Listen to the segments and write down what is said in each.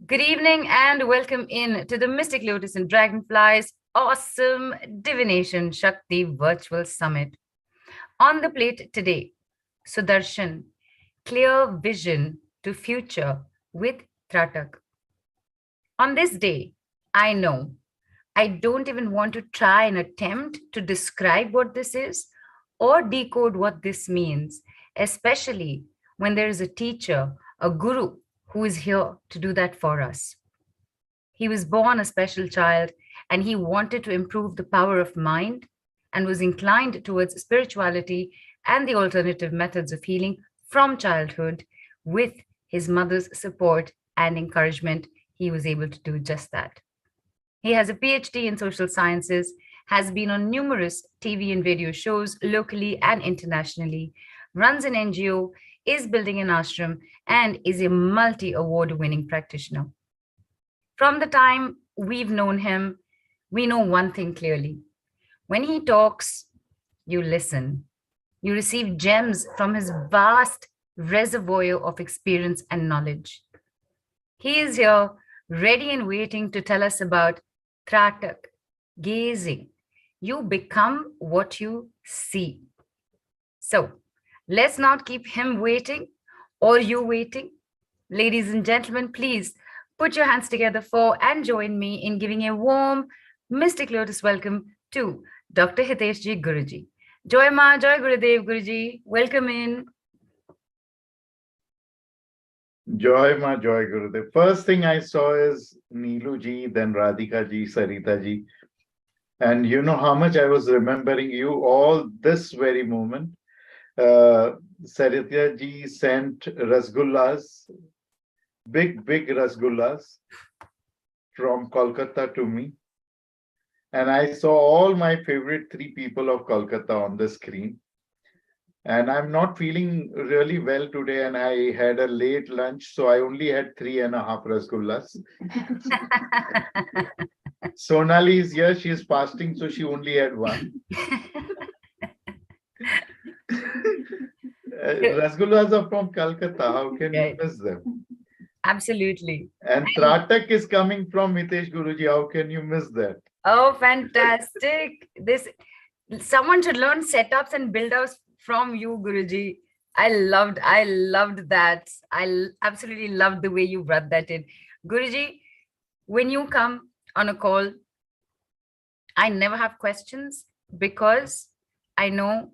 Good evening and welcome in to the Mystic Lotus and Dragonflies awesome Divination Shakti virtual summit. On the plate today, Sudarshan, clear vision to future with Tratak. On this day, I know I don't even want to try and attempt to describe what this is or decode what this means, especially when there is a teacher, a guru who is here to do that for us. He was born a special child and he wanted to improve the power of mind and was inclined towards spirituality and the alternative methods of healing from childhood. With his mother's support and encouragement, he was able to do just that. He has a PhD in social sciences, has been on numerous TV and radio shows locally and internationally, runs an NGO, is building an ashram, and is a multi award winning practitioner. From the time we've known him, we know one thing clearly. When he talks, you listen. You receive gems from his vast reservoir of experience and knowledge. He is here, ready and waiting to tell us about Tratak, gazing. You become what you see. So let's not keep him waiting or you waiting. Ladies and gentlemen, please put your hands together for and join me in giving a warm Mystic Lotus welcome to Dr. HitteshGurujee. Joy Ma, Joy Gurudev Guruji, welcome in. Joy Ma, Joy Guru. The first thing I saw is Neelu ji, then Radhika ji, Sarita ji. And you know how much I was remembering you all this very moment. Sarita ji sent rasgullas, big rasgullas from Kolkata to me. And I saw all my favorite 3 people of Kolkata on the screen. And I'm not feeling really well today, and I had a late lunch, so I only had 3.5 rasgullas. Sonali is here, she is fasting, so she only had 1. Rasgullas are from Calcutta, how can you miss them? Absolutely. And Tratak is coming from HitteshGurujee, how can you miss that? Oh, fantastic. Someone should learn setups and build-outs from you, Guruji. I loved that. I absolutely loved the way you brought that in. Guruji, when you come on a call, I never have questions because I know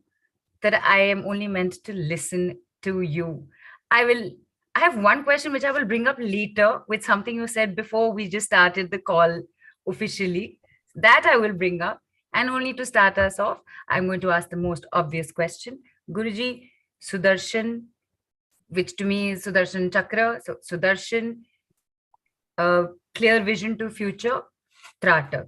that I am only meant to listen to you. I have one question which I will bring up later with something you said before we just started the call officially. That I will bring up. And only to start us off, I'm going to ask the most obvious question. Guruji, Sudarshan, which to me is Sudarshan Chakra. So Sudarshan, clear vision to future, Tratak.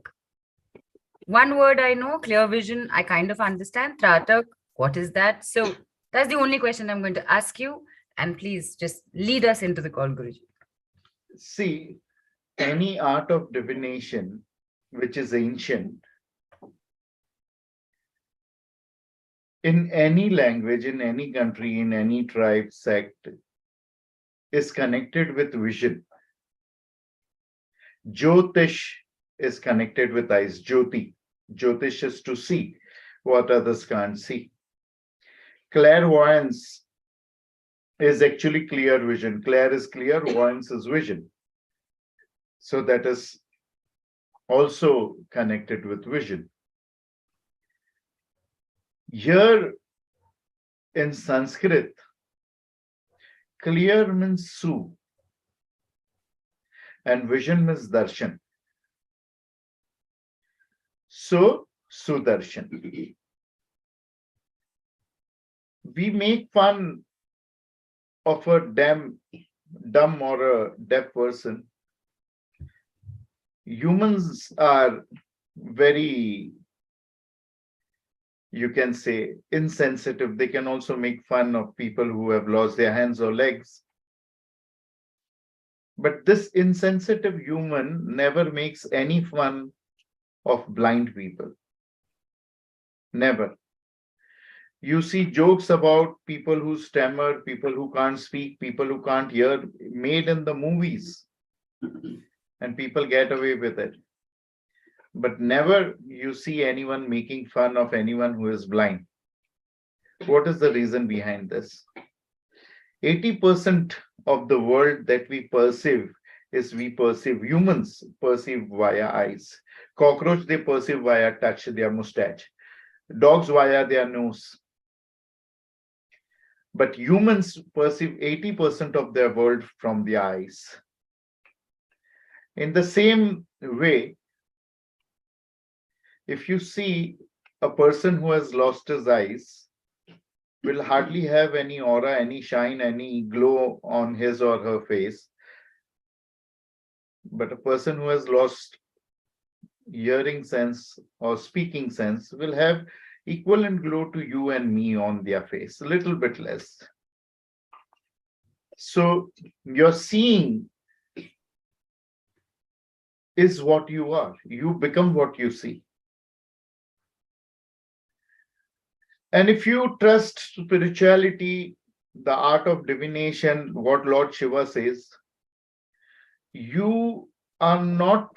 One word I know, clear vision, I kind of understand. Tratak, what is that? So that's the only question I'm going to ask you. And please just lead us into the call, Guruji. See, any art of divination, which is ancient, in any language, in any country, in any tribe, sect, is connected with vision. Jyotish is connected with eyes. Jyoti. Jyotish is to see what others can't see. Clairvoyance is actually clear vision. Clair is clear, voyance is vision. So that is also connected with vision. Here in Sanskrit, clear means su, and vision means darshan. So, Sudarshan. We make fun of a dumb or a deaf person. Humans are very, you can say, insensitive. They can also make fun of people who have lost their hands or legs. But this insensitive human never makes any fun of blind people. Never. You see jokes about people who stammer, people who can't speak, people who can't hear, made in the movies. and people get away with it. But never you see anyone making fun of anyone who is blind. What is the reason behind this? 80% of the world that we perceive is we perceive, humans perceive via eyes. Cockroach, they perceive via touch, their mustache. Dogs via their nose. But humans perceive 80% of their world from the eyes. In the same way, if you see a person who has lost his eyes, will hardly have any aura, any shine, any glow on his or her face. But a person who has lost hearing sense or speaking sense will have equivalent glow to you and me on their face, a little bit less. So your seeing is what you are. You become what you see. And if you trust spirituality, the art of divination, what Lord Shiva says, you are not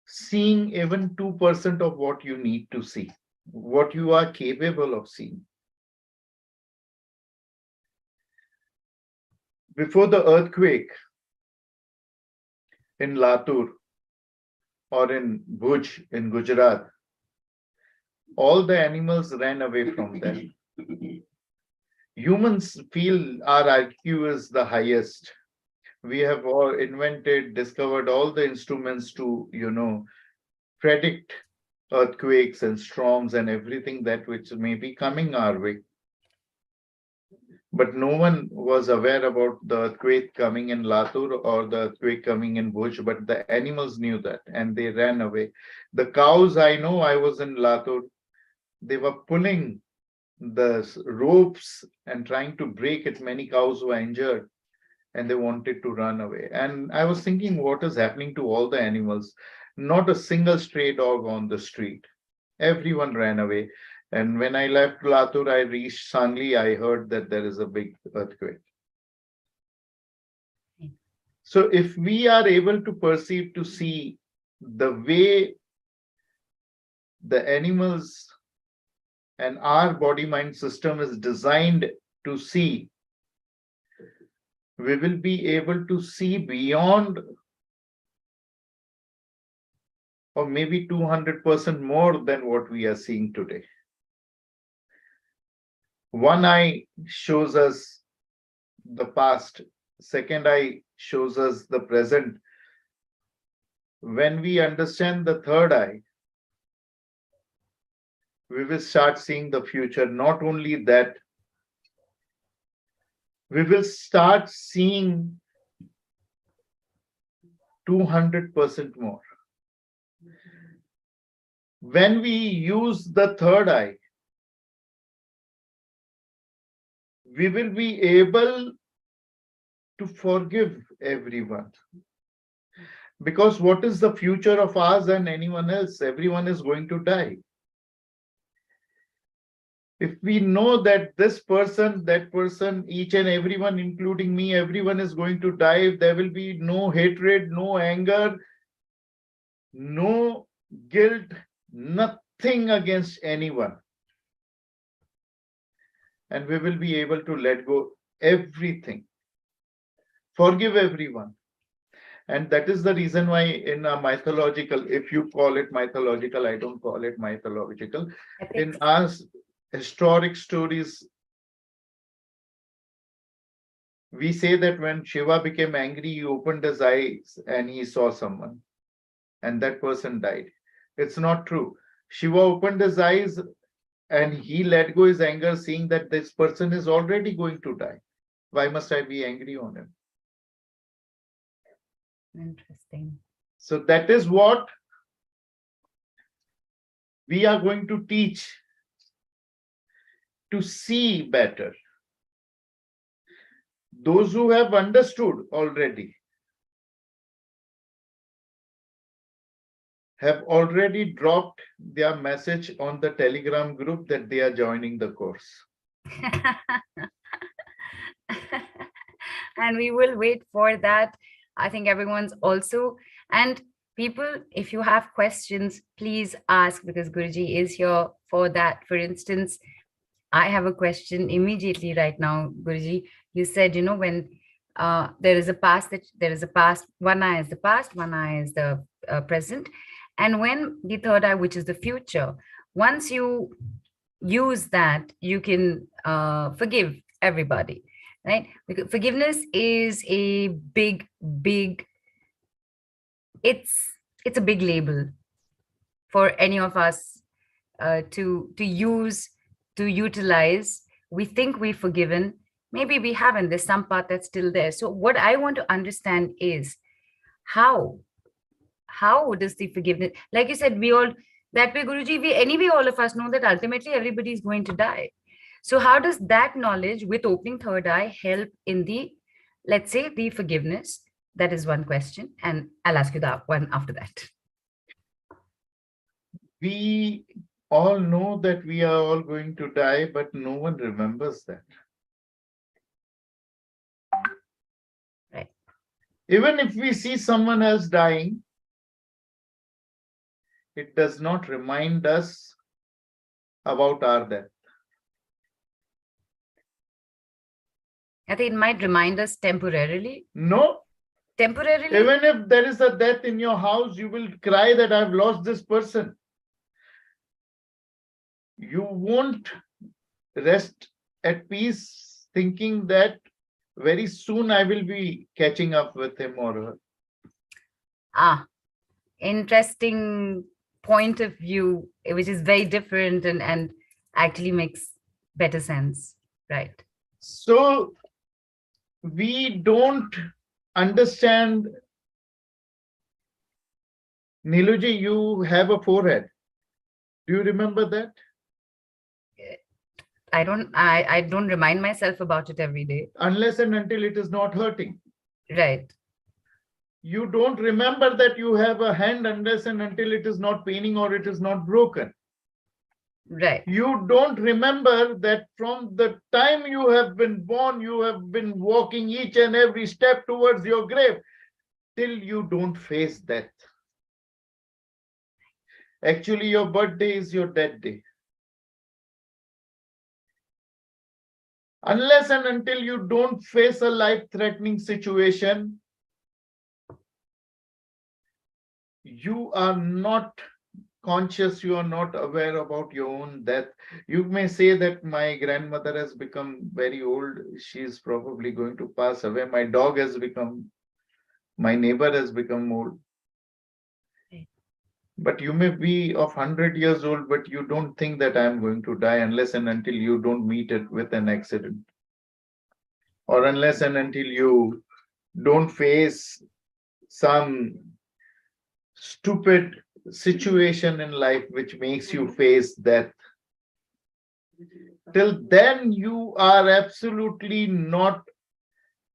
seeing even 2% of what you need to see, what you are capable of seeing. Before the earthquake in Latur or in Bhuj in Gujarat, all the animals ran away from them. Humans feel our IQ is the highest. We have all invented, discovered all the instruments to, predict earthquakes and storms and everything that which may be coming our way. But no one was aware about the earthquake coming in Latur or the earthquake coming in Bhuj, but the animals knew that and they ran away. The cows, I know, I was in Latur, they were pulling the ropes and trying to break it. Many cows were injured and they wanted to run away. And I was thinking, what is happening to all the animals? Not a single stray dog on the street. Everyone ran away. And when I left Latur, I reached Sangli, I heard that there is a big earthquake. So if we are able to perceive, to see the way the animals and our body-mind system is designed to see, we will be able to see beyond, or maybe 200% more than what we are seeing today. One eye shows us the past, second eye shows us the present. When we understand the third eye, we will start seeing the future. Not only that, we will start seeing 200% more. When we use the third eye, we will be able to forgive everyone. Because what is the future of us and anyone else? Everyone is going to die. If we know that this person, that person, each and everyone, including me, everyone is going to die, there will be no hatred, no anger, no guilt, nothing against anyone. And we will be able to let go everything, forgive everyone. And that is the reason why in a mythological, if you call it mythological, I don't call it mythological. In our historic stories, we say that when Shiva became angry, he opened his eyes and he saw someone, and that person died. It's not true. Shiva opened his eyes and he let go his anger, seeing that this person is already going to die. Why must I be angry on him? Interesting. So that is what we are going to teach, to see better. Those who have understood already have already dropped their message on the Telegram group that they are joining the course. And we will wait for that I think everyone's also, and people, if you have questions, please ask, because Guruji is here for that. For instance, I have a question immediately right now, Guruji. You said, when there is a past, that there is a past, one eye is the past, one eye is the present. And when the third eye, which is the future, once you use that, you can forgive everybody, right? Because forgiveness is a big, it's it's a big label for any of us to use, to utilize. We think we've forgiven, maybe we haven't. There's some part that's still there. So what I want to understand is how how does the forgiveness, like you said, we all, that way, Guruji, we anyway, all of us know that ultimately everybody is going to die. So how does that knowledge with opening third eye help in the, let's say, the forgiveness? That is one question, and I'll ask you that one after that. We all know that we are all going to die, but no one remembers that. Right. Even if we see someone else dying, it does not remind us about our death. I think it might remind us temporarily. No. Temporarily? Even if there is a death in your house, you will cry that I've lost this person. You won't rest at peace thinking that very soon I will be catching up with him or her. Ah, interesting point of view, which is very different and actually makes better sense. Right. So we don't understand. Niluji, you have a forehead. Do you remember that? I don't remind myself about it every day. Unless and until it is not hurting. Right. You don't remember that you have a hand unless and until it is not paining or it is not broken. Right. You don't remember that from the time you have been born, you have been walking each and every step towards your grave till you don't face death. Actually, your birthday is your death day. Unless and until you don't face a life-threatening situation, you are not conscious, you are not aware about your own death. You may say that my grandmother has become very old. She is probably going to pass away. My dog has become, my neighbor has become old. But you may be of 100 years old, but you don't think that I am going to die unless and until you don't meet it with an accident. Or unless and until you don't face some stupid situation in life which makes you face death. Till then, you are absolutely not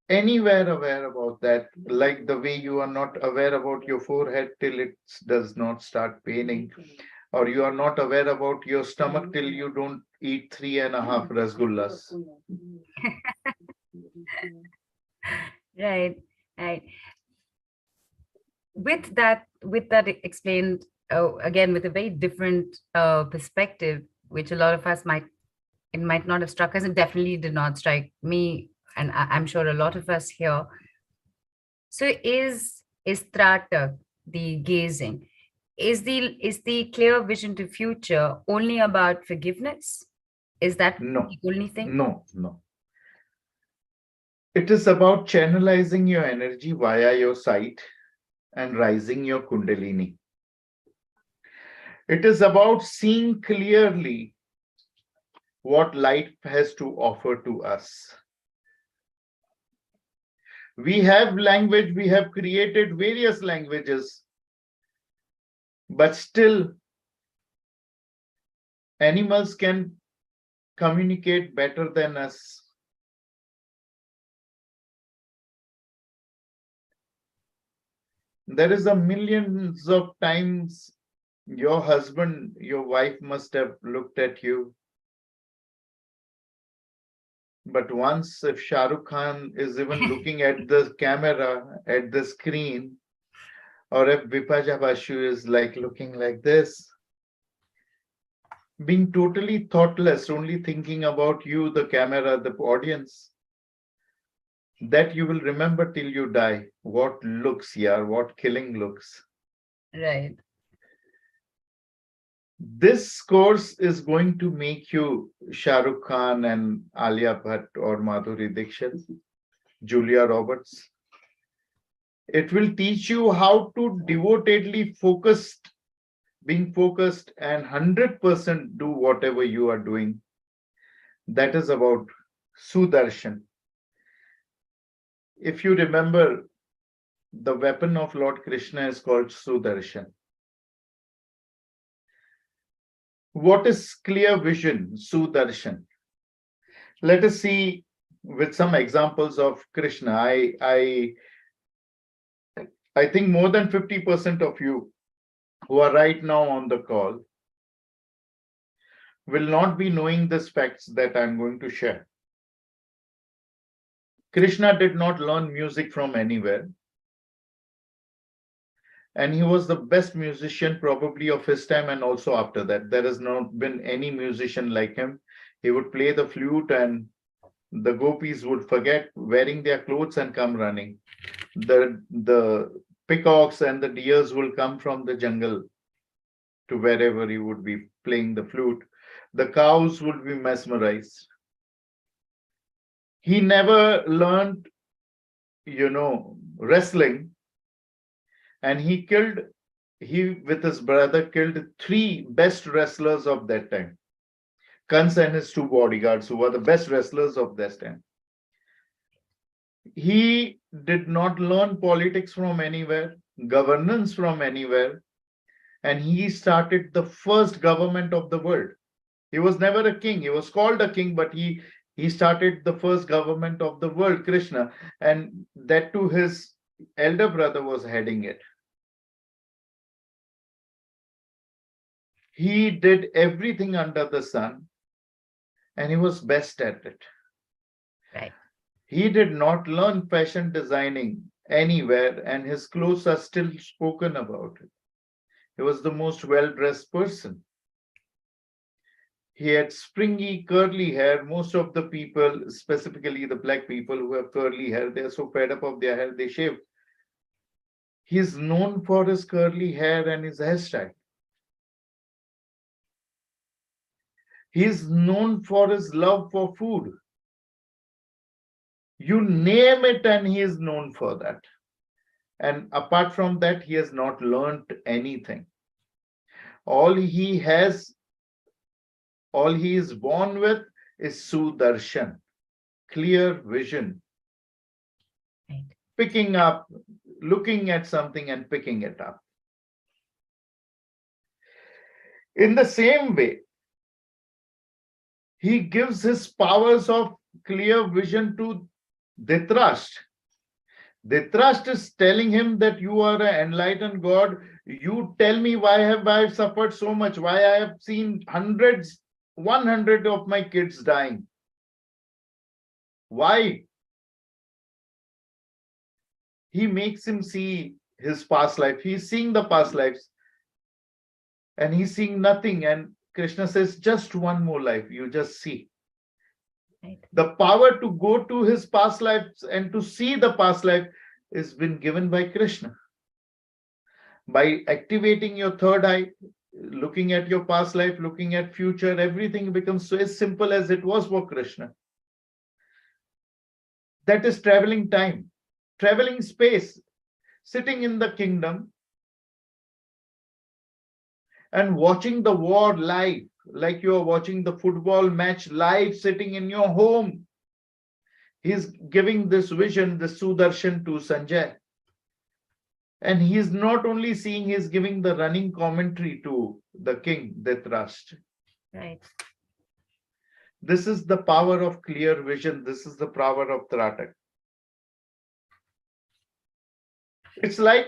anywhere aware about that, like the way you are not aware about your forehead till it does not start paining, or you are not aware about your stomach till you don't eat 3.5 rasgullas. Right. Right. With that explained, again, with a very different perspective, which a lot of us might not have struck us. It definitely did not strike me, and I'm sure a lot of us here. So is Tratak, the gazing, is the clear vision to future only about forgiveness? Is that No, the only thing? no. It is about channelizing your energy via your sight and rising your Kundalini. It is about seeing clearly what life has to offer to us. We have language, we have created various languages, but still animals can communicate better than us. There is a millions of times your husband, your wife must have looked at you. But once if Shah Rukh Khan is even looking at the camera, at the screen, or if Bipaja Basu is like looking like this, being totally thoughtless, only thinking about you, the camera, the audience, that you will remember till you die. What looks, yeah, what killing looks. Right. This course is going to make you Shah Rukh Khan and Alia Bhatt or Madhuri Dixit, Julia Roberts. It will teach you how to devotedly focused, being focused and 100% do whatever you are doing. That is about Sudarshan. If you remember, the weapon of Lord Krishna is called Sudarshan. What is clear vision, Sudarshan? Let us see with some examples of Krishna. I think more than 50% of you who are right now on the call will not be knowing these facts that I'm going to share. Krishna did not learn music from anywhere. And he was the best musician probably of his time and also after that. There has not been any musician like him. He would play the flute and the gopis would forget wearing their clothes and come running. The peacocks and the deers will come from the jungle to wherever he would be playing the flute. The cows would be mesmerized. He never learned, wrestling, and he with his brother killed 3 best wrestlers of that time. Kans and his 2 bodyguards, who were the best wrestlers of that time. He did not learn politics from anywhere, governance from anywhere, and he started the first government of the world. He was never a king. He was called a king, but he started the first government of the world, Krishna, and that too his elder brother was heading it. He did everything under the sun, and he was best at it. Right. He did not learn fashion designing anywhere, and his clothes are still spoken about it. He was the most well-dressed person. He had springy, curly hair. Most of the people, specifically the black people who have curly hair, they're so fed up of their hair, they shave. He's known for his curly hair and his hairstyle. He's known for his love for food. You name it and he is known for that. And apart from that, he has not learned anything. All he is born with is Sudarshan, clear vision. Right. Picking up, looking at something and picking it up. In the same way, he gives his powers of clear vision to Dhritarashtra. Dhritarashtra is telling him that you are an enlightened God. You tell me why have I suffered so much? Why I have seen 100 of my kids dying? Why? He makes him see his past life. He's seeing the past lives and he's seeing nothing. And Krishna says, just one more life, you just see. Right. The power to go to his past lives and to see the past life has been given by Krishna. By activating your third eye, looking at your past life, looking at future, everything becomes so as simple as it was for Krishna. That is traveling time, traveling space, sitting in the kingdom and watching the war live, like you are watching the football match live, sitting in your home. He's giving this vision, the Sudarshan to Sanjay. And he's not only seeing, he's giving the running commentary to the king, Dhritarashtra. Right. This is the power of clear vision. This is the power of Tratak. It's like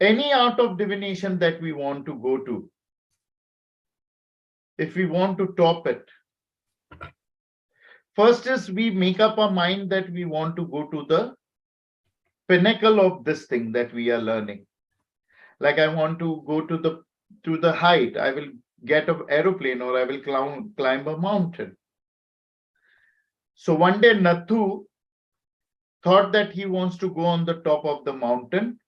any art of divination that we want to go to. If we want to top it, First is we make up our mind that we want to go to the pinnacle of this thing that we are learning. Like I want to go to the height. I will get an aeroplane or I will climb a mountain. So one day Nathu thought that he wants to go on the top of the mountain.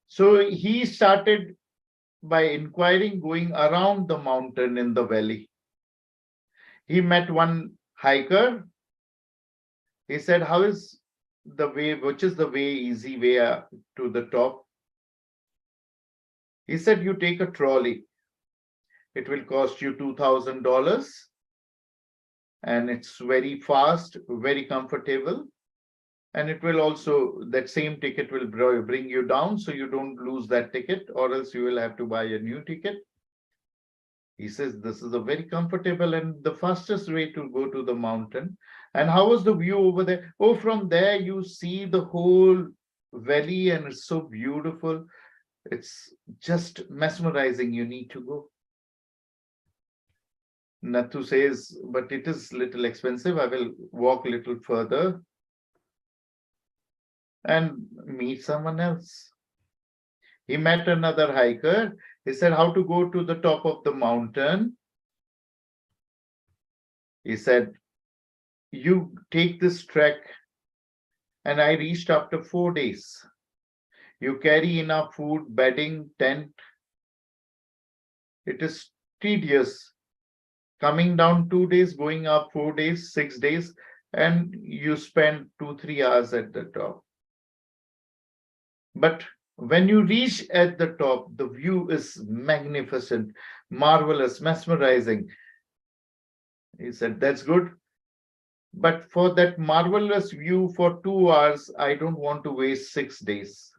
So he started by inquiring, going around the mountain in the valley. He met one hiker. He said, how is the way, which is the way, easy way to the top? He said, you take a trolley. It will cost you $2,000 and it's very fast, very comfortable. And it will also, that same ticket will bring you down so you don't lose that ticket, or else you will have to buy a new ticket. He says, this is a very comfortable and the fastest way to go to the mountain. And how was the view over there? Oh, from there you see the whole valley and it's so beautiful. It's just mesmerizing. You need to go. Nathu says, but it is little expensive. I will walk a little further and meet someone else. He met another hiker. He said, how to go to the top of the mountain? He said, you take this trek. And I reached after 4 days. You carry enough food, bedding, tent. It is tedious. Coming down 2 days, going up 4 days, 6 days, and you spend 2-3 hours at the top. But when you reach at the top, the view is magnificent, marvelous, mesmerizing. He said, that's good. But for that marvelous view for 2 hours, I don't want to waste 6 days.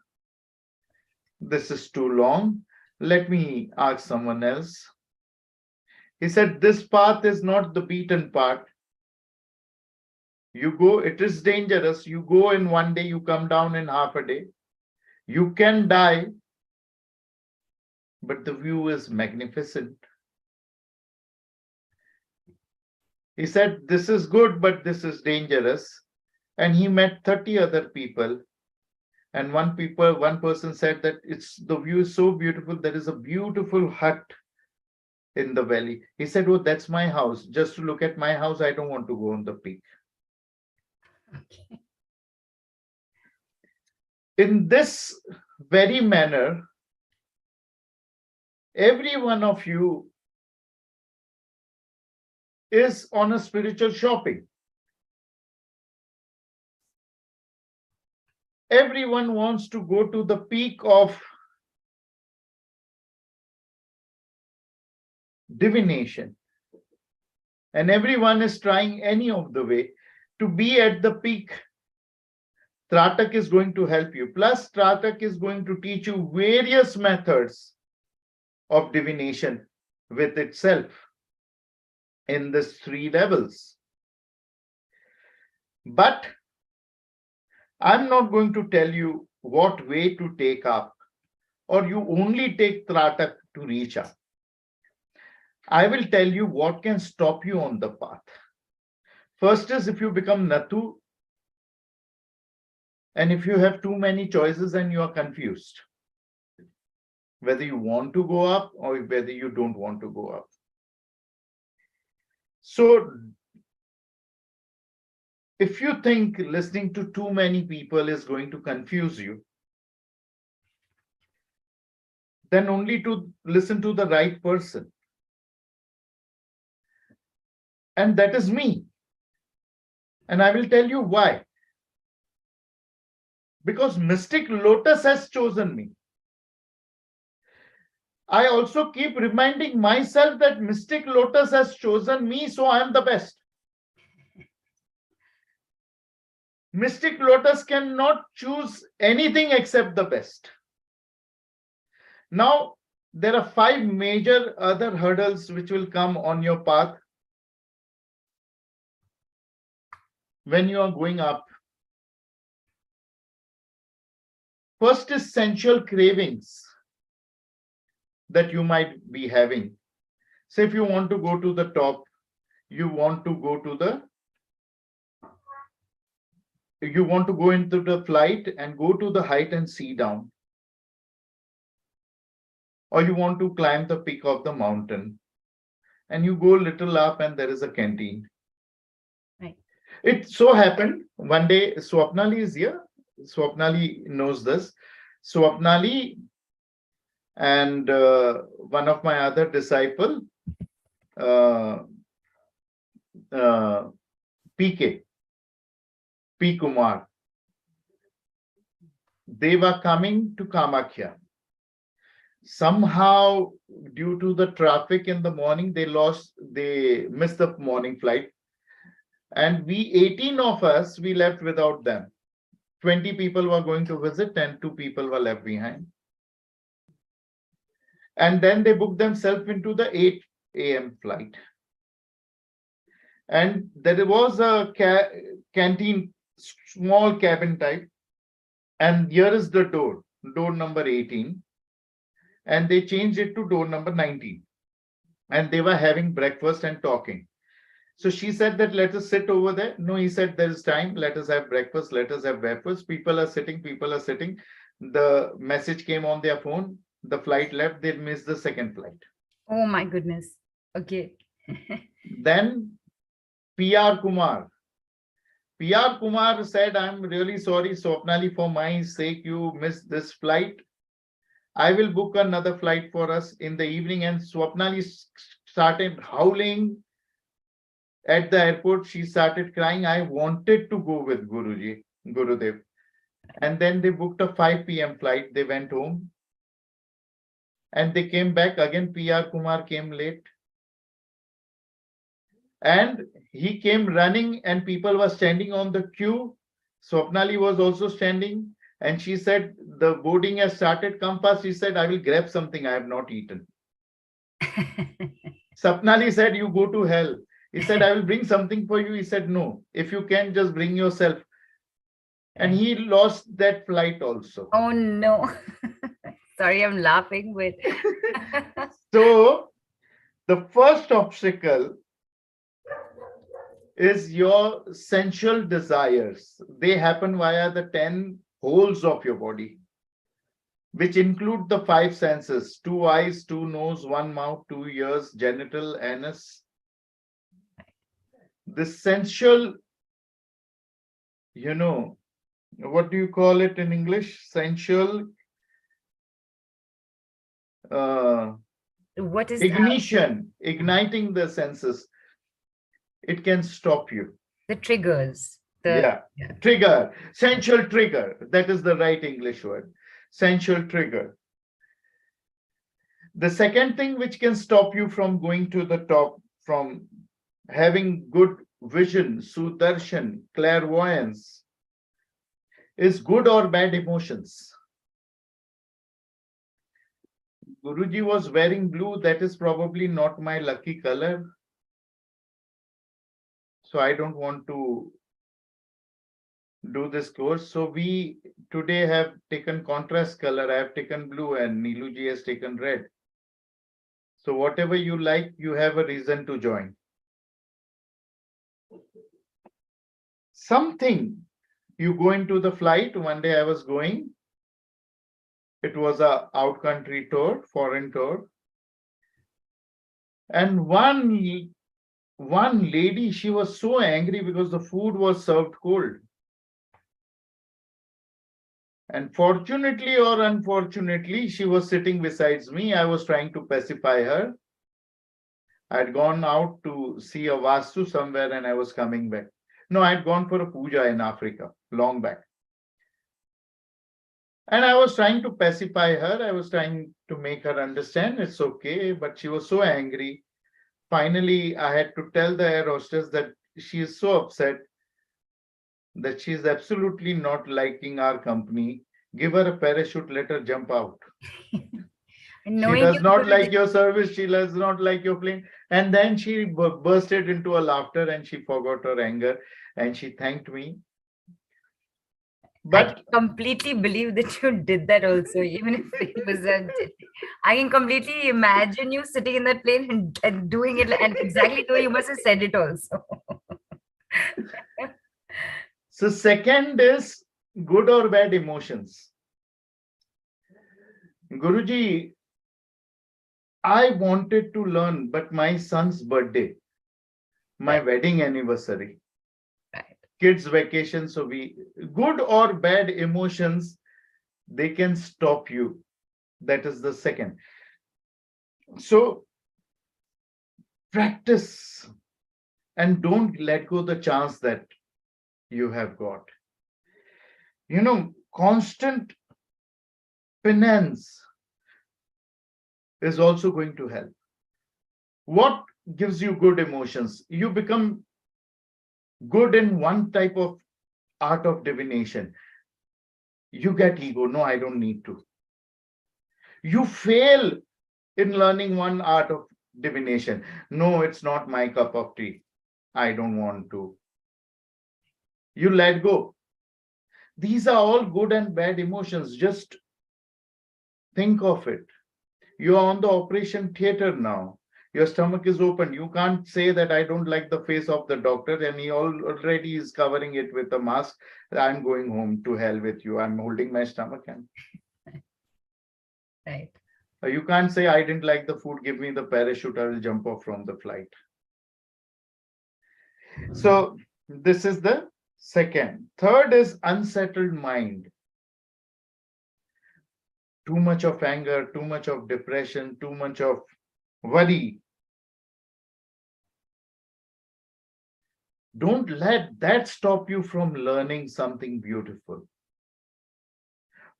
This is too long. Let me ask someone else. He said, this path is not the beaten path. You go, it is dangerous. You go in 1 day, you come down in half a day. You can die, but the view is magnificent. He said, this is good, but this is dangerous. And he met 30 other people. And one person said that the view is so beautiful. There is a beautiful hut in the valley. He said, oh, that's my house. Just to look at my house, I don't want to go on the peak. Okay. In this very manner, every one of you is on a spiritual shopping. Everyone wants to go to the peak of divination. And everyone is trying any of the way to be at the peak. Tratak is going to help you. Plus, Tratak is going to teach you various methods of divination with itself in these 3 levels. But I'm not going to tell you what way to take up, or you only take Tratak to reach up. I will tell you what can stop you on the path. First is if you become Nathu, and if you have too many choices and you are confused, whether you want to go up or whether you don't want to go up. So if you think listening to too many people is going to confuse you, then only to listen to the right person. And that is me. And I will tell you why. Because Mystic Lotus has chosen me. I also keep reminding myself that Mystic Lotus has chosen me, so I am the best. Mystic Lotus cannot choose anything except the best. Now, there are 5 major other hurdles which will come on your path when you are going up. First is sensual cravings that you might be having. Say if you want to go to the top, you want to go to the you want to go into the flight and go to the height and see down, or you want to climb the peak of the mountain and you go little up and there is a canteen. Right. It so happened one day Swapnali is here. Swapnali knows this. Swapnali and one of my other disciple, uh, PK, P. Kumar, they were coming to Kamakhya. Somehow, due to the traffic in the morning, they missed the morning flight. And we, 18 of us, we left without them. 20 people were going to visit and 2 people were left behind. And then they booked themselves into the 8 a.m. flight. And there was a canteen, small cabin type. And here is the door number 18. And they changed it to door number 19. And they were having breakfast and talking. So she said that let us sit over there. No, he said there is time. Let us have breakfast. Let us have breakfast. People are sitting. People are sitting. The message came on their phone. The flight left. They missed the second flight. Oh my goodness. Okay. Then PR Kumar. PR Kumar said, I'm really sorry, Swapnali, for my sake, you missed this flight. I will book another flight for us in the evening. And Swapnali started howling at the airport. She started crying. I wanted to go with Gurudev. And then they booked a 5 p.m. flight. They went home. And they came back. Again, PR Kumar came late. And he came running and people were standing on the queue. Swapnali was also standing. And she said, the boarding has started, come fast. She said, I will grab something I have not eaten. Swapnali said, you go to hell. He said, I will bring something for you. He said, no, if you can, just bring yourself. And he lost that flight also. Oh no. Sorry, I'm laughing with. So the first obstacle is your sensual desires. They happen via the 10 holes of your body, which include the 5 senses: 2 eyes, 2 nose, 1 mouth, 2 ears, genital, anus. The sensual, what do you call it in English? Sensual What is igniting the senses. It can stop you. the triggers? Trigger, sensual trigger. That is the right English word. Sensual trigger. The second thing which can stop you from going to the top, from having good vision, Sudarshan, clairvoyance, is good or bad emotions. Guruji was wearing blue. That is probably not my lucky color. So I don't want to do this course. So we today have taken contrast color. I have taken blue and Niluji has taken red. So whatever you like, you have a reason to join. Something, you go into the flight. One day I was going. It was a out-country tour, foreign tour. And one lady, she was so angry because the food was served cold. And fortunately or unfortunately, she was sitting beside me. I was trying to pacify her. I had gone out to see a Vastu somewhere and I was coming back. No, I had gone for a puja in Africa, long back. And I was trying to pacify her. I was trying to make her understand it's okay, but she was so angry. Finally, I had to tell the air hostess that she is so upset that she is absolutely not liking our company. Give her a parachute, let her jump out. She does not like your service. She does not like your plane. And then she bursted into a laughter and she forgot her anger and she thanked me. I can But completely believe that you did that also, even if it was a. I can completely imagine you sitting in that plane and doing it, and exactly the way you must have said it also. so second is good or bad emotions. Guruji, I wanted to learn, but my son's birthday, my Right, wedding anniversary, right, kids' vacation, so we good or bad emotions, they can stop you. That is the second. So practice and don't let go the chance that you have got. Constant penance is also going to help. What gives you good emotions? You become good in one type of art of divination. You get ego. No, I don't need to. You fail in learning one art of divination. No, it's not my cup of tea. I don't want to. You let go. These are all good and bad emotions. Just think of it. You're on the operation theater now. Your stomach is open. You can't say that I don't like the face of the doctor and he already is covering it with a mask. I'm going home, to hell with you. I'm holding my stomach. And right. you can't say I didn't like the food. Give me the parachute. I will jump off from the flight. So this is the second. Third is unsettled mind. Too much of anger, too much of depression, too much of worry. Don't let that stop you from learning something beautiful.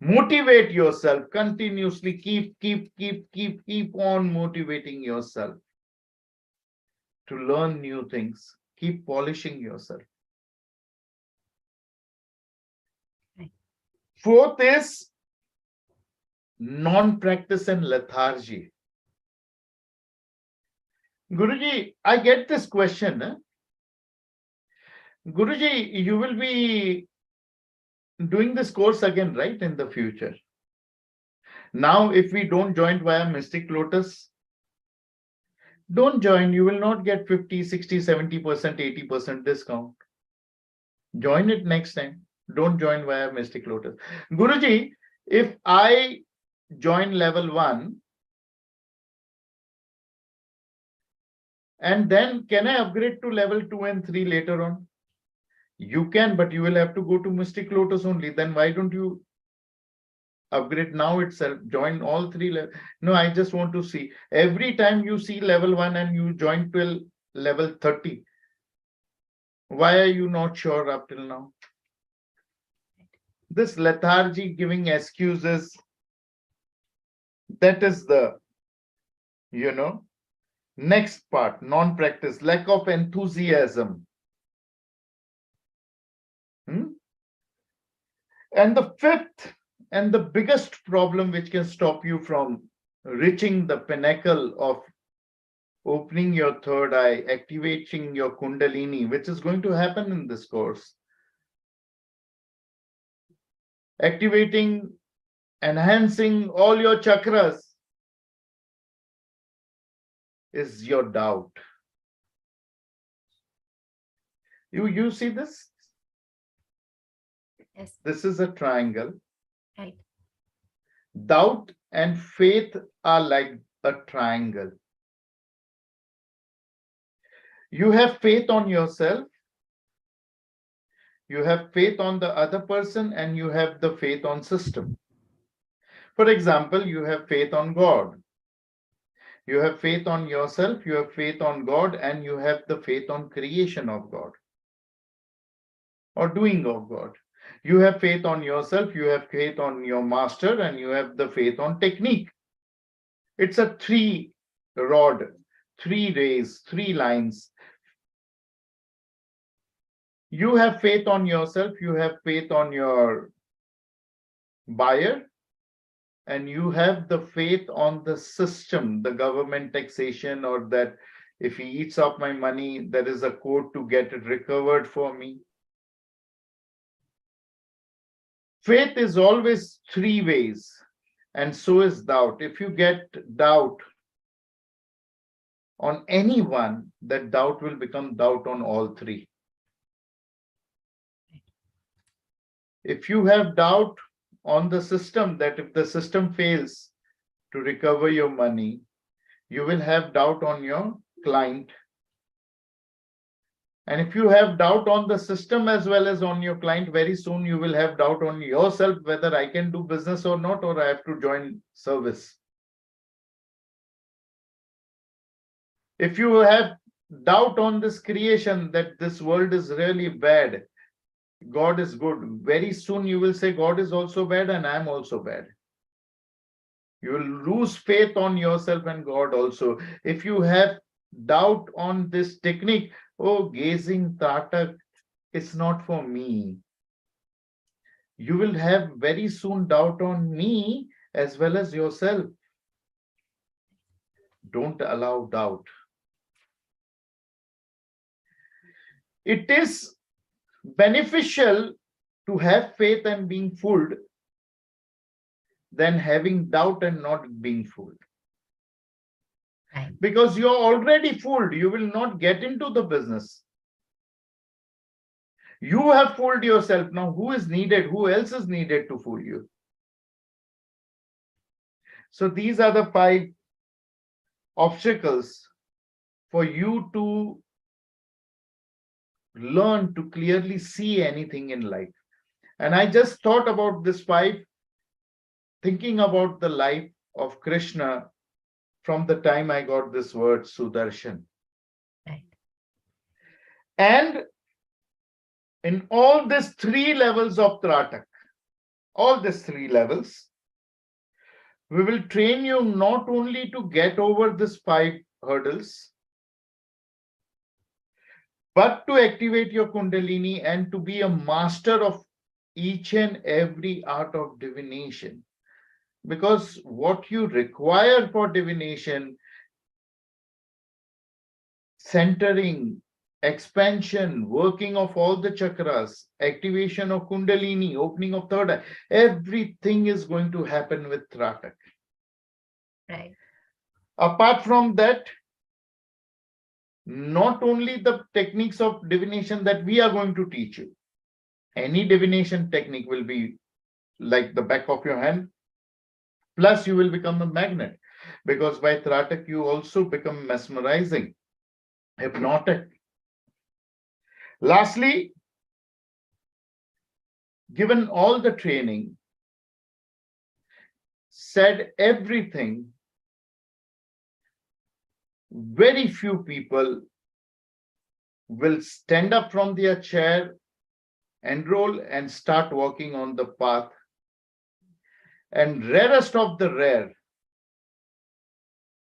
Motivate yourself continuously. Keep on motivating yourself to learn new things. Keep polishing yourself. Right. Fourth is non-practice and lethargy. Guruji, I get this question. Guruji, you will be doing this course again, right, in the future? Now, if we don't join via Mystic Lotus, don't join. You will not get 50, 60, 70%, 80% discount. Join it next time. Don't join via Mystic Lotus. Guruji, if I join level 1, and then can I upgrade to level 2 and 3 later on? You can, but you will have to go to Mystic Lotus only. Then why don't you upgrade now itself? Join all 3 levels. No, I just want to see. Every time you see level 1 and you join till level 30, why are you not sure up till now? This lethargy, giving excuses, that is the, next part, non-practice, lack of enthusiasm. And the fifth and the biggest problem which can stop you from reaching the pinnacle of opening your third eye, activating your Kundalini, which is going to happen in this course, activating, enhancing all your chakras, is your doubt. You see this? Yes. This is a triangle. Right. Doubt and faith are like a triangle. You have faith on yourself, you have faith on the other person, and you have the faith on system. For example, you have faith on God. You have faith on yourself, you have faith on God, and you have the faith on creation of God or doing of God. You have faith on yourself, you have faith on your master, and you have the faith on technique. It's a 3 rod, 3 rays, 3 lines. You have faith on yourself, you have faith on your buyer, and you have the faith on the system, the government taxation, or that if he eats up my money, there is a code to get it recovered for me. Faith is always three ways, and so is doubt. If you get doubt on anyone, that doubt will become doubt on all three. If you have doubt on the system, that if the system fails to recover your money, you will have doubt on your client. And if you have doubt on the system as well as on your client, very soon you will have doubt on yourself, whether I can do business or not, or I have to join service. If you have doubt on this creation, that this world is really bad, God is good, very soon you will say God is also bad and I am also bad. You will lose faith on yourself and God also. If you have doubt on this technique, oh, gazing Tratak, it's not for me. You will have very soon doubt on me as well as yourself. Don't allow doubt. It is beneficial to have faith and being fooled than having doubt and not being fooled. Right. Because you're already fooled, you will not get into the business. You have fooled yourself. Now, who is needed? Who else is needed to fool you? So these are the 5 obstacles for you to learn to clearly see anything in life. And I just thought about this 5, thinking about the life of Krishna from the time I got this word Sudarshan. Right. And in all these 3 levels of Tratak, all these 3 levels, we will train you not only to get over these 5 hurdles, but to activate your Kundalini and to be a master of each and every art of divination. Because what you require for divination, centering, expansion, working of all the chakras, activation of Kundalini, opening of third eye, everything is going to happen with Tratak. Right. Apart from that, not only the techniques of divination that we are going to teach you, any divination technique will be like the back of your hand, plus you will become a magnet, because by Tratak you also become mesmerizing, hypnotic. Lastly, given all the training, said everything, very few people will stand up from their chair, enroll and start walking on the path. And rarest of the rare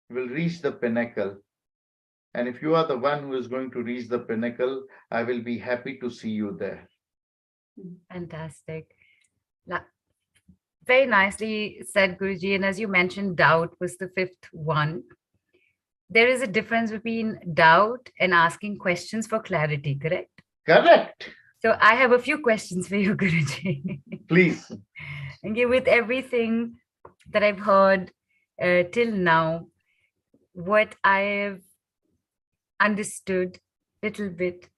will reach the pinnacle. And if you are the one who is going to reach the pinnacle, I will be happy to see you there. Fantastic. Very nicely said, Guruji. And as you mentioned, doubt was the 5th one. There is a difference between doubt and asking questions for clarity, correct? Correct. So I have a few questions for you, Guruji. Please. Okay, with everything that I've heard till now, what I have understood little bit,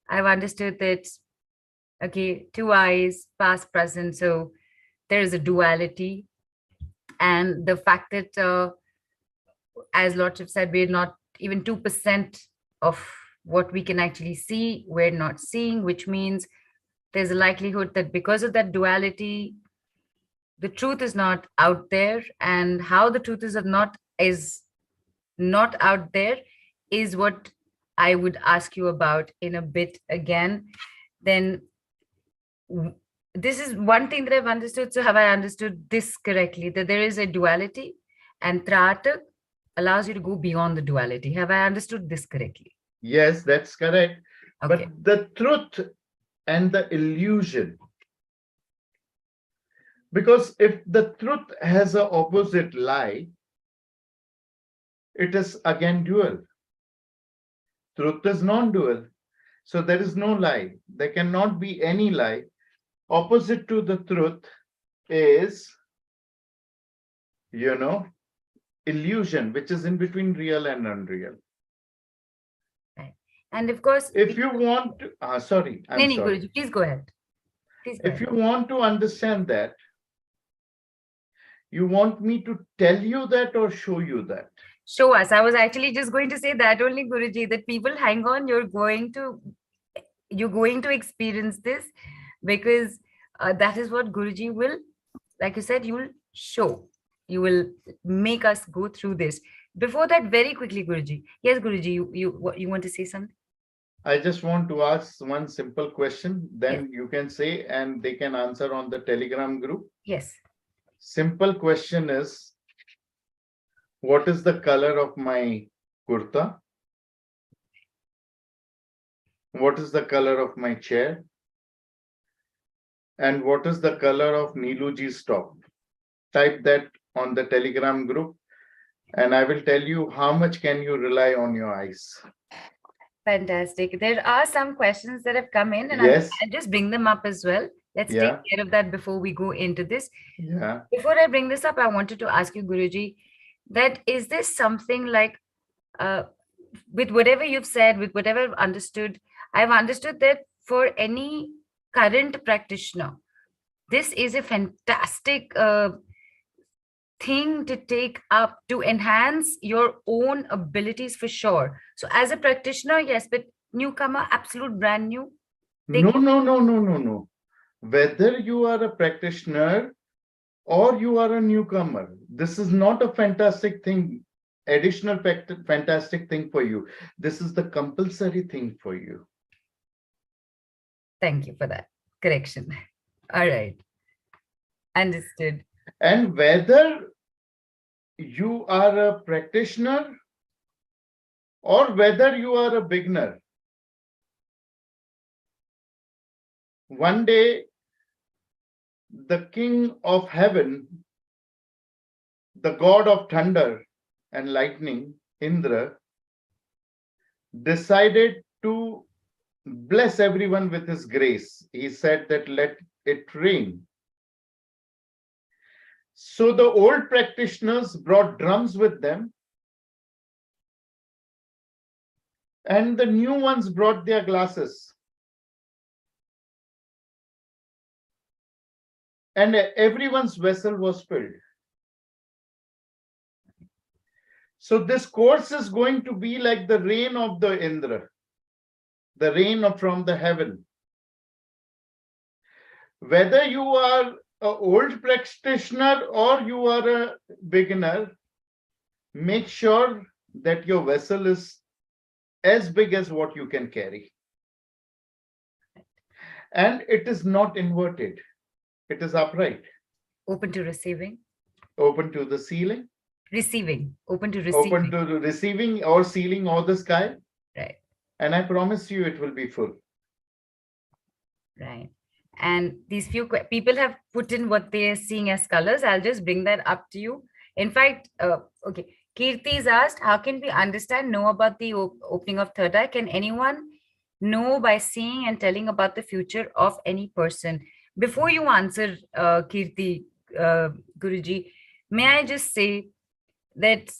I've understood that, okay, 2 eyes, past, present. So there is a duality. And the fact that, as Lord have said, we're not even 2% of what we can actually see, we're not seeing, which means there's a likelihood that because of that duality, the truth is not out there. And how the truth is not out there is what I would ask you about in a bit again. Then this is one thing that I've understood. So have I understood this correctly, that there is a duality and Tratak allows you to go beyond the duality? Have I understood this correctly? Yes, that's correct. Okay. But the truth and the illusion, because if the truth has an opposite lie, it is again dual. Truth is non-dual. So there is no lie. There cannot be any lie. Opposite to the truth is, illusion, which is in between real and unreal. Right. And of course, If you want to, sorry, I'm Nini sorry. Guruji, please go ahead. Please go If ahead. you want to understand that, you want me to tell you that or show you that? Show us. I was actually just going to say that only, Guruji, that people hang on, you're going to experience this, because that is what Guruji will, like you said, you will show. You will make us go through this. Before that, very quickly, Guruji. Yes, Guruji, you want to say something? I just want to ask one simple question, Yes. then you can say, and they can answer on the Telegram group. Yes. Simple question is, what is the color of my kurta? What is the color of my chair? And what is the color of Neeluji's top? Type that on the Telegram group, and I will tell you how much can you rely on your eyes. Fantastic. There are some questions that have come in, and Yes. I'll just bring them up as well. Let's take Yeah. care of that before we go into this. Yeah. Before I bring this up, I wanted to ask you, Guruji, that is this something like, with whatever you've said, with whatever I've understood that for any current practitioner, this is a fantastic thing to take up to enhance your own abilities for sure. So as a practitioner, yes, but newcomer, absolute brand new. No. Whether you are a practitioner or you are a newcomer, this is not a fantastic thing, additional fantastic thing for you. This is the compulsory thing for you. Thank you for that correction. All right. Understood. And whether you are a practitioner or whether you are a beginner, one day the king of heaven, the god of thunder and lightning, Indra, decided to bless everyone with his grace. He said that let it rain. So the old practitioners brought drums with them, and the new ones brought their glasses. And everyone's vessel was filled. So this course is going to be like the rain of the Indra, the rain from the heaven. Whether you are an old practitioner or you are a beginner, make sure that your vessel is as big as what you can carry. And it is not inverted. It is upright. Open to receiving. Open to the ceiling. Receiving. Open to receiving. Open to receiving or ceiling or the sky. Right. And I promise you it will be full. Right. And these few people have put in what they are seeing as colors. I'll just bring that up to you. In fact, okay. Kirti is asked, how can we know about the opening of third eye? Can anyone know by seeing and telling about the future of any person? Before you answer, Kirti, Guruji, may I just say that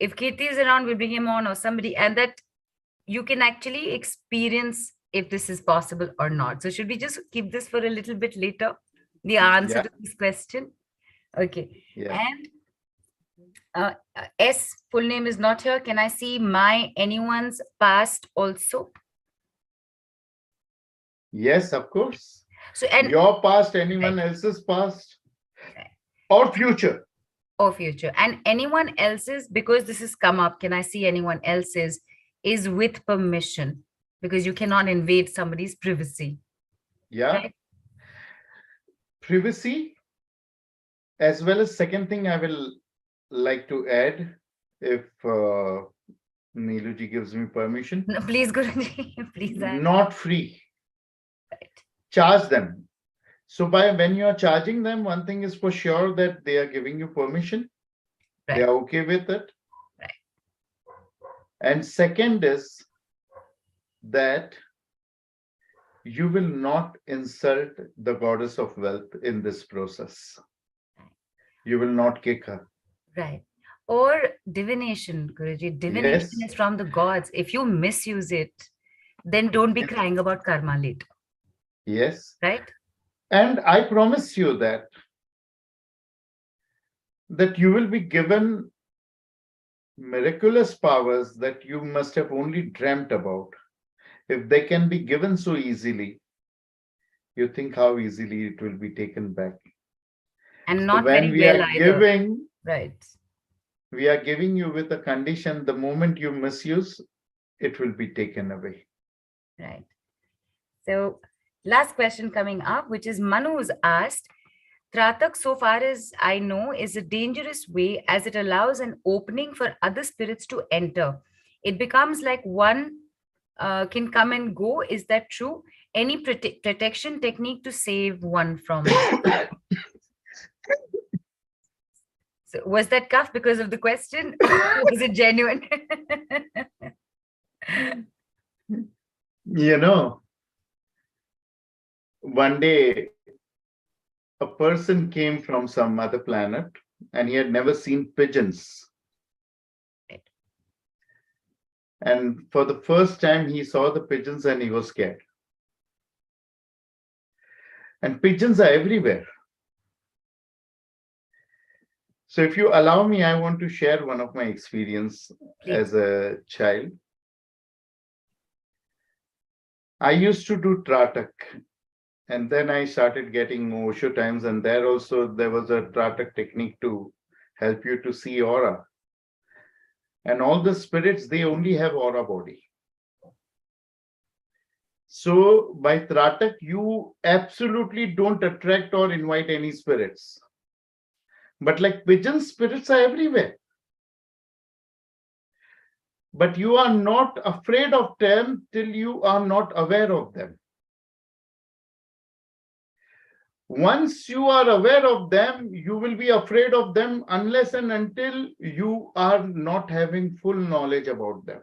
if Kirti is around, we'll bring him on, or somebody, and that you can actually experience if this is possible or not. So should we just keep this for a little bit later, the answer to this question? Okay. Yeah. And S full name is not here. Can I see anyone's past also? Yes, of course. So, and your past, anyone else's past, or future. Or future. And anyone else's, because this has come up, can I see anyone else's, is with permission, because you cannot invade somebody's privacy. Yeah. Right? Privacy, as well as second thing I will like to add, if Neeluji gives me permission. No, please, Guruji, please add. Not free. Right. Charge them. So when you are charging them, one thing is for sure that they are giving you permission. Right. They are okay with it. Right. And second is that you will not insult the goddess of wealth in this process. You will not kick her. Right. Or divination, Guruji. Divination Yes, is from the gods. If you misuse it, then don't be crying about karma later. yes. Right? And I promise you that you will be given miraculous powers that you must have only dreamt about. If they can be given so easily, you think how easily it will be taken back. And So not when very we well are either. giving, Right. we are giving you with a condition, the moment you misuse, it will be taken away. Right. So, last question coming up, which is Manu's asked, Tratak, so far as I know, is a dangerous way as it allows an opening for other spirits to enter. It becomes like one can come and go. Is that true? Any protection technique to save one from it? So was that cough because of the question? Or was it genuine? You know, one day a person came from some other planet and he had never seen pigeons. And for the first time, he saw the pigeons and he was scared. And pigeons are everywhere. So if you allow me, I want to share one of my experience Please. as a child. I used to do Tratak, and then I started getting Osho times, and there also there was a Tratak technique to help you to see aura. And all the spirits, they only have aura body. So by Tratak, you absolutely don't attract or invite any spirits. But like pigeon spirits are everywhere. But you are not afraid of them till you are not aware of them. Once you are aware of them, you will be afraid of them unless and until you are not having full knowledge about them.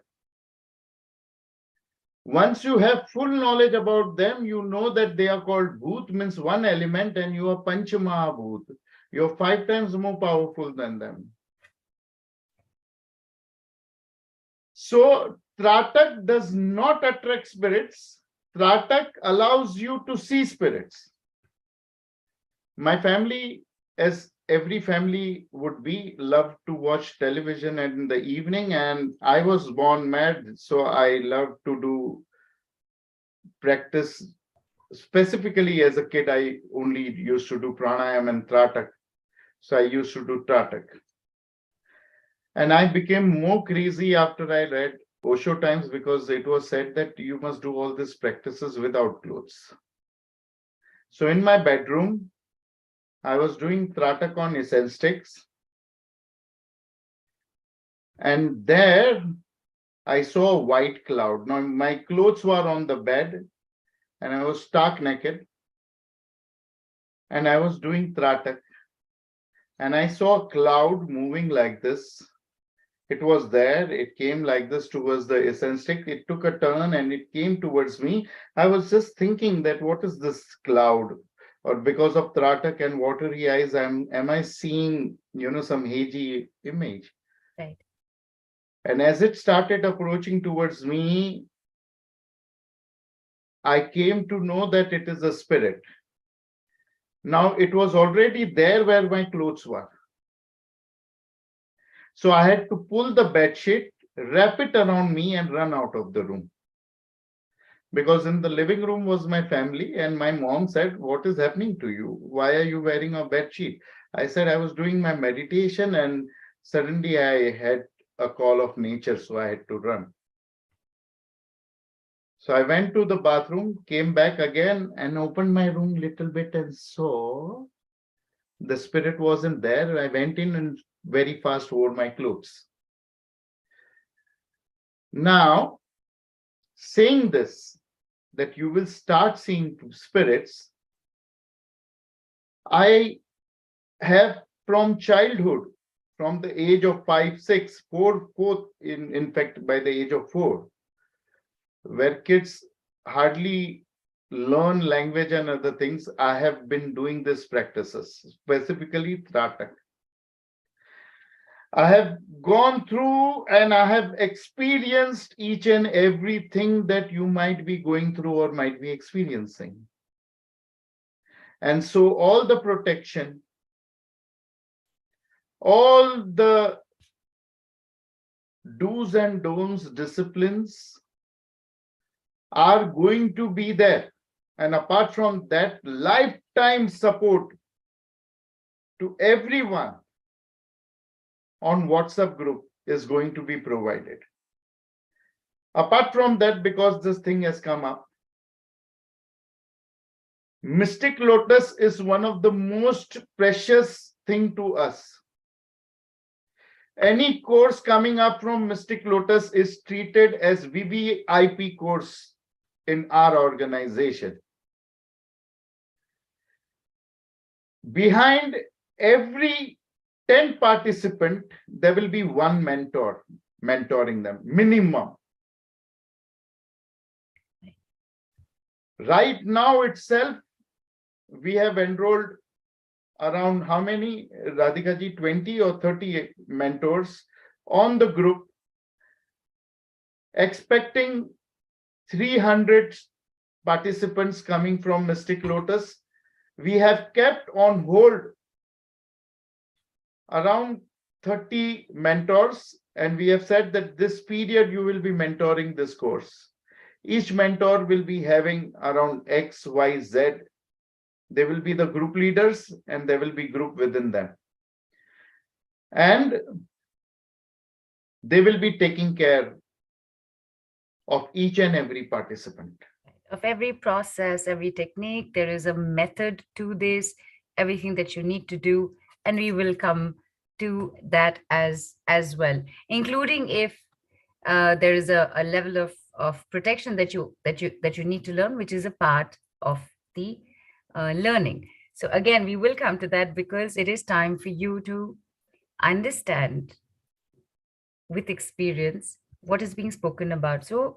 Once you have full knowledge about them, you know that they are called bhoot, means one element, and you are panchamahabhoot. You're 5 times more powerful than them. So Tratak does not attract spirits. Tratak allows you to see spirits. My family, as every family would be, loved to watch television in the evening, and I was born mad, so I loved to do practice. Specifically, as a kid, I only used to do pranayam and Tratak. So I used to do Tratak. And I became more crazy after I read Osho times because it was said that you must do all these practices without clothes. So in my bedroom, I was doing Tratak on essence sticks. And there I saw a white cloud. Now my clothes were on the bed and I was stark naked. And I was doing Tratak. And I saw a cloud moving like this. It was there. It came like this towards the essence stick. It took a turn and it came towards me. I was just thinking that what is this cloud? Or because of Tratak and watery eyes, am I seeing, some hazy image? Right. And as it started approaching towards me, I came to know that it is a spirit. Now it was already there where my clothes were. So I had to pull the bed sheet, wrap it around me and run out of the room. Because in the living room was my family and my mom said, what is happening to you? Why are you wearing a bed sheet? I said, I was doing my meditation and suddenly I had a call of nature, so I had to run. So I went to the bathroom, came back again and opened my room little bit and saw the spirit wasn't there. I went in and very fast wore my clothes. Now, saying this, that you will start seeing spirits, I have from childhood, from the age of 5, 6, 4, in fact, by the age of 4, where kids hardly learn language and other things, I have been doing these practices, specifically Tratak. I have gone through and I have experienced each and everything that you might be going through or might be experiencing. And so all the protection, all the do's and don'ts, disciplines are going to be there. And apart from that, lifetime support to everyone on WhatsApp group is going to be provided. Apart from that, because this thing has come up, Mystic Lotus is one of the most precious thing to us. Any course coming up from Mystic Lotus is treated as VVIP course in our organization. Behind every 10 participant, there will be one mentor mentoring them, minimum. Right now itself, we have enrolled around how many, Radhika ji, 20 or 30 mentors on the group, expecting 300 participants coming from Mystic Lotus. We have kept on hold around 30 mentors, and we have said that this period you will be mentoring this course. Each mentor will be having around X, Y, Z. They will be the group leaders and there will be group within them. And they will be taking care of each and every participant. Of every process, every technique, there is a method to this, everything that you need to do, and we will come to that as well, including if there is a level of protection that you need to learn, which is a part of the learning. So again, we will come to that because it is time for you to understand with experience what is being spoken about. So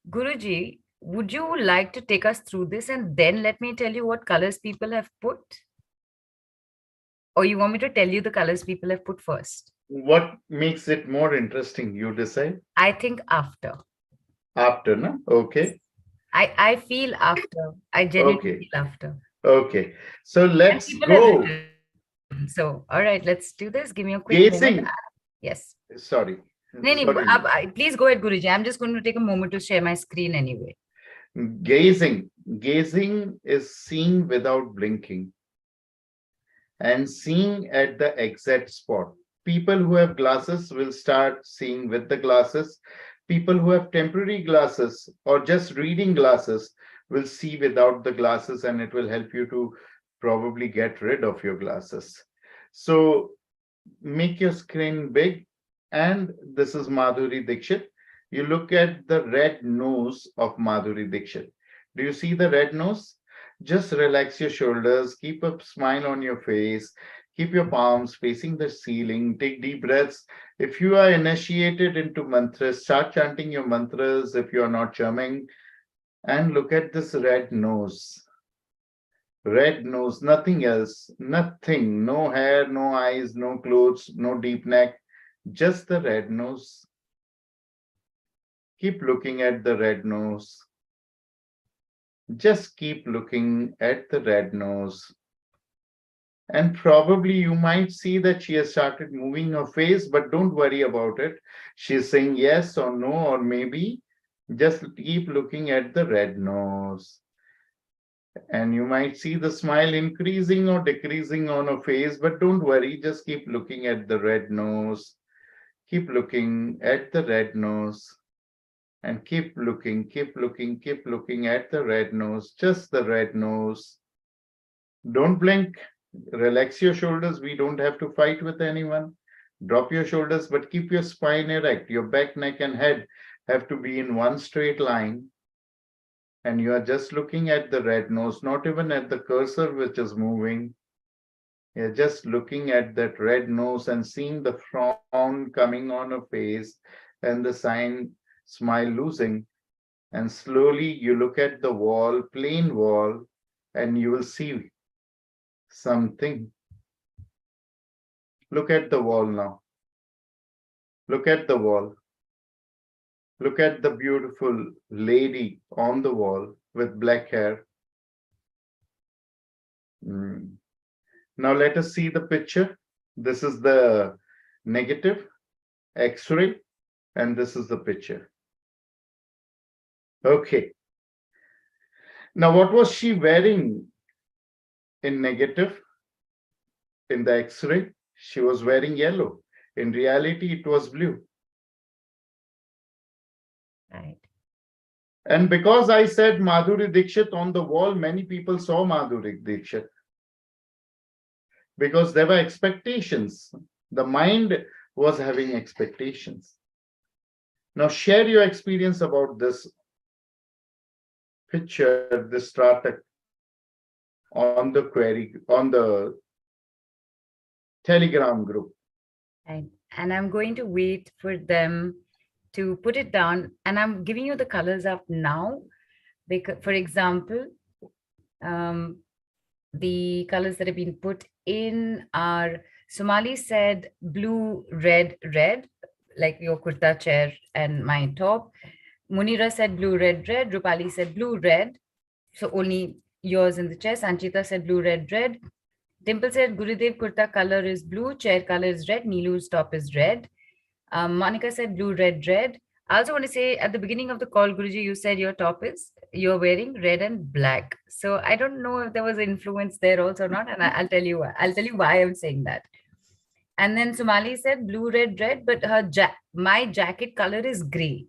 Guruji, would you like to take us through this and then let me tell you what colors people have put? Or you want me to tell you the colors people have put first? What makes it more interesting, you decide? I think after. After, no? Okay. I feel after. I genuinely feel after. Okay. So let's And people have go. written. So, all right, let's do this. Give me a quick moment. Gazing. Yes. Sorry. No, please go ahead, Guruji. I'm just going to take a moment to share my screen anyway. Gazing. Gazing is seeing without blinking and seeing at the exact spot. People who have glasses will start seeing with the glasses. People who have temporary glasses or just reading glasses will see without the glasses, and it will help you to probably get rid of your glasses. So make your screen big. And this is Madhuri Dixit. You look at the red nose of Madhuri Dixit. Do you see the red nose? Just relax your shoulders, keep a smile on your face, keep your palms facing the ceiling, take deep breaths. If you are initiated into mantras, start chanting your mantras if you are not charming, and look at this red nose. Red nose, nothing else, nothing, no hair, no eyes, no clothes, no deep neck, just the red nose. Keep looking at the red nose. Just keep looking at the red nose. And probably you might see that she has started moving her face, but don't worry about it. She's saying yes or no or maybe. Just keep looking at the red nose. And you might see the smile increasing or decreasing on her face, but don't worry, just keep looking at the red nose. Keep looking at the red nose. And keep looking at the red nose, just the red nose. Don't blink. Relax your shoulders. We don't have to fight with anyone. Drop your shoulders, but keep your spine erect. Your back, neck, and head have to be in one straight line. And you are just looking at the red nose, not even at the cursor which is moving. You're just looking at that red nose and seeing the frown coming on her face and the smile losing. And slowly you look at the wall, plain wall, and you will see something. Look at the wall now. Look at the wall. Look at the beautiful lady on the wall with black hair. Mm. Now let us see the picture. This is the negative X-ray, and this is the picture. Okay. Now what was she wearing in negative? In the X-ray, she was wearing yellow. In reality, it was blue. Right. And because I said Madhuri Dixit on the wall, many people saw Madhuri Dixit. Because there were expectations. The mind was having expectations. Now share your experience about this picture, this Tratak on the query, on the Telegram group. Right. And I'm going to wait for them to put it down. And I'm giving you the colors up now. Because, for example, um, the colors that have been put in are Somali said blue, red, red, like your kurta chair and my top. Munira said blue, red, red. Rupali said blue, red. So only yours in the chair. Sanchita said blue, red, red. Dimple said Gurudev kurta color is blue, chair color is red, Nilu's top is red. Monica said blue, red, red. I also want to say at the beginning of the call, Guruji, you said your top is you're wearing red and black. So I don't know if there was influence there also or not, and I'll tell you why. I'll tell you why I'm saying that. And then Somali said blue, red, red, but my jacket color is gray.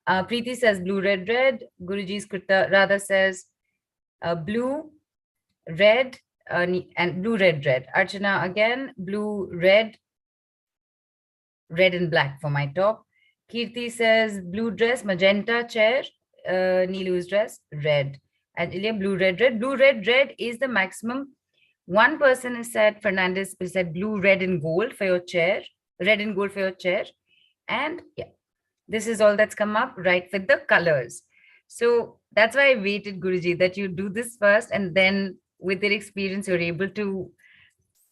Preeti says blue, red, red. Guruji's kurta Radha says blue, red, and blue, red, red. Archana again, blue, red and black for my top. Kirti says blue dress, magenta chair, Nilu's dress, red. And Ilya, blue, red, red. Blue, red, red is the maximum. One person has said, Fernandez has said blue, red, and gold for your chair, red and gold for your chair. And yeah, this is all that's come up, right, with the colors. So that's why I waited, Guruji, that you do this first, and then with their experience, you're able to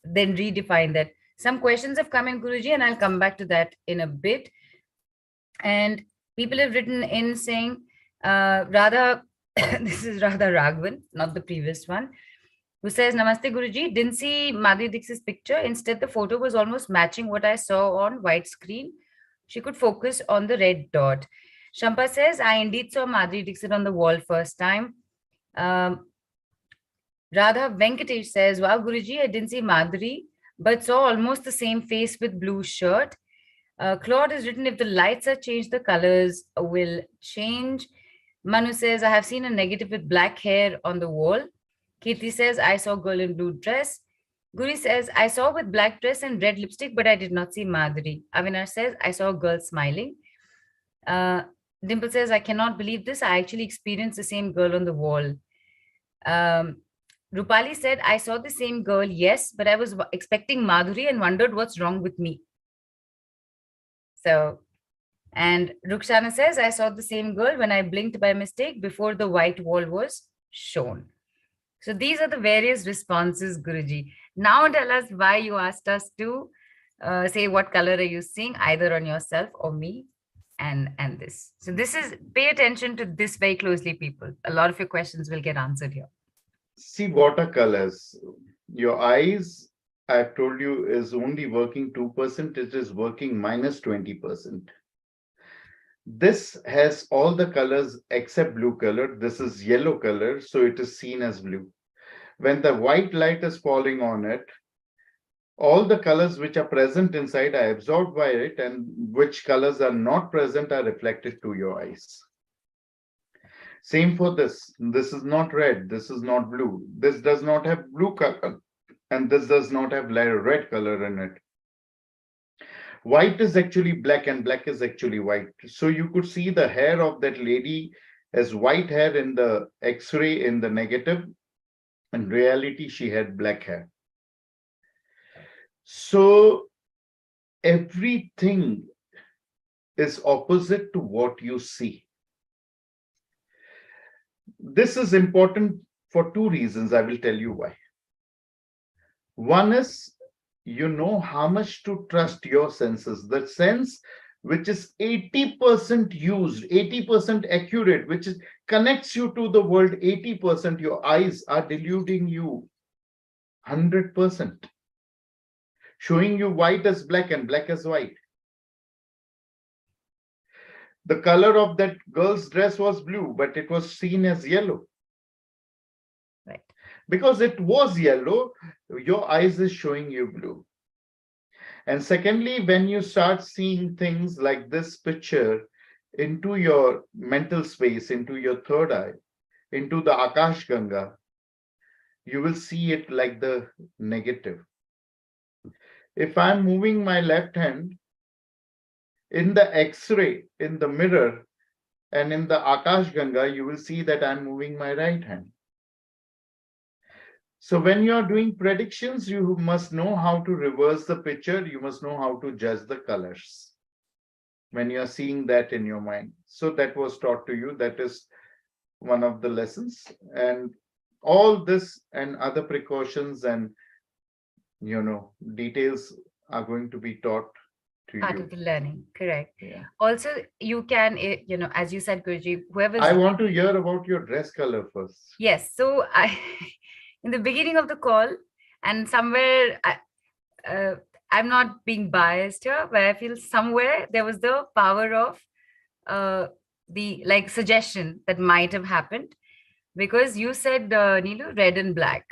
then redefine that. Some questions have come in, Guruji, and I'll come back to that in a bit. And people have written in saying, Radha, this is Radha Raghavan, not the previous one, who says, Namaste Guruji, didn't see Madhuri Dixit's picture. Instead, the photo was almost matching what I saw on white screen. She could focus on the red dot. Shampa says, I indeed saw Madhuri Dixit on the wall first time. Radha Venkatesh says, wow, Guruji, I didn't see Madhuri, but saw almost the same face with blue shirt. Claude has written, if the lights are changed, the colors will change. Manu says, I have seen a negative with black hair on the wall. Kirti says, I saw girl in blue dress. Guri says, I saw with black dress and red lipstick, but I did not see Madhuri. Avinash says, I saw a girl smiling. Dimple says, I cannot believe this. I actually experienced the same girl on the wall. Rupali said, I saw the same girl, yes, but I was expecting Madhuri and wondered what's wrong with me. So, and Rukshana says, I saw the same girl when I blinked by mistake before the white wall was shown. So these are the various responses, Guruji. Now tell us why you asked us to say what color are you seeing, either on yourself or me, and this. So this is, pay attention to this very closely, people. A lot of your questions will get answered here. See watercolors. Your eyes, I've told you, is only working 2%. It is working minus 20%. This has all the colors except blue color. This is yellow color, so it is seen as blue. When the white light is falling on it, all the colors which are present inside are absorbed by it, and which colors are not present are reflected to your eyes. Same for this. This is not red. This is not blue. This does not have blue color, and this does not have red color in it. White is actually black and black is actually white. So you could see the hair of that lady as white hair in the X-ray in the negative. In reality, she had black hair. So everything is opposite to what you see. This is important for two reasons. I will tell you why. One is, you know how much to trust your senses. The sense which is 80% used, 80% accurate, which is connects you to the world, 80%, your eyes are deluding you 100%, showing you white as black and black as white. The color of that girl's dress was blue, but it was seen as yellow. Right. Because it was yellow, your eyes is showing you blue. And secondly, when you start seeing things like this picture into your mental space, into your third eye, into the Akash Ganga, you will see it like the negative. If I'm moving my left hand in the X-ray, in the mirror, and in the Akash Ganga, you will see that I'm moving my right hand. So when you are doing predictions, you must know how to reverse the picture. You must know how to judge the colors when you are seeing that in your mind. So that was taught to you. That is one of the lessons. And all this and other precautions and, details are going to be taught to Part you. of the learning, correct. Yeah. Also, you can, as you said, Guruji, whoever's I want to hear about your dress color first. yes. So I, in the beginning of the call, and somewhere uh, I'm not being biased here, but I feel somewhere there was the power of the like suggestion that might have happened because you said Neelu, red and black.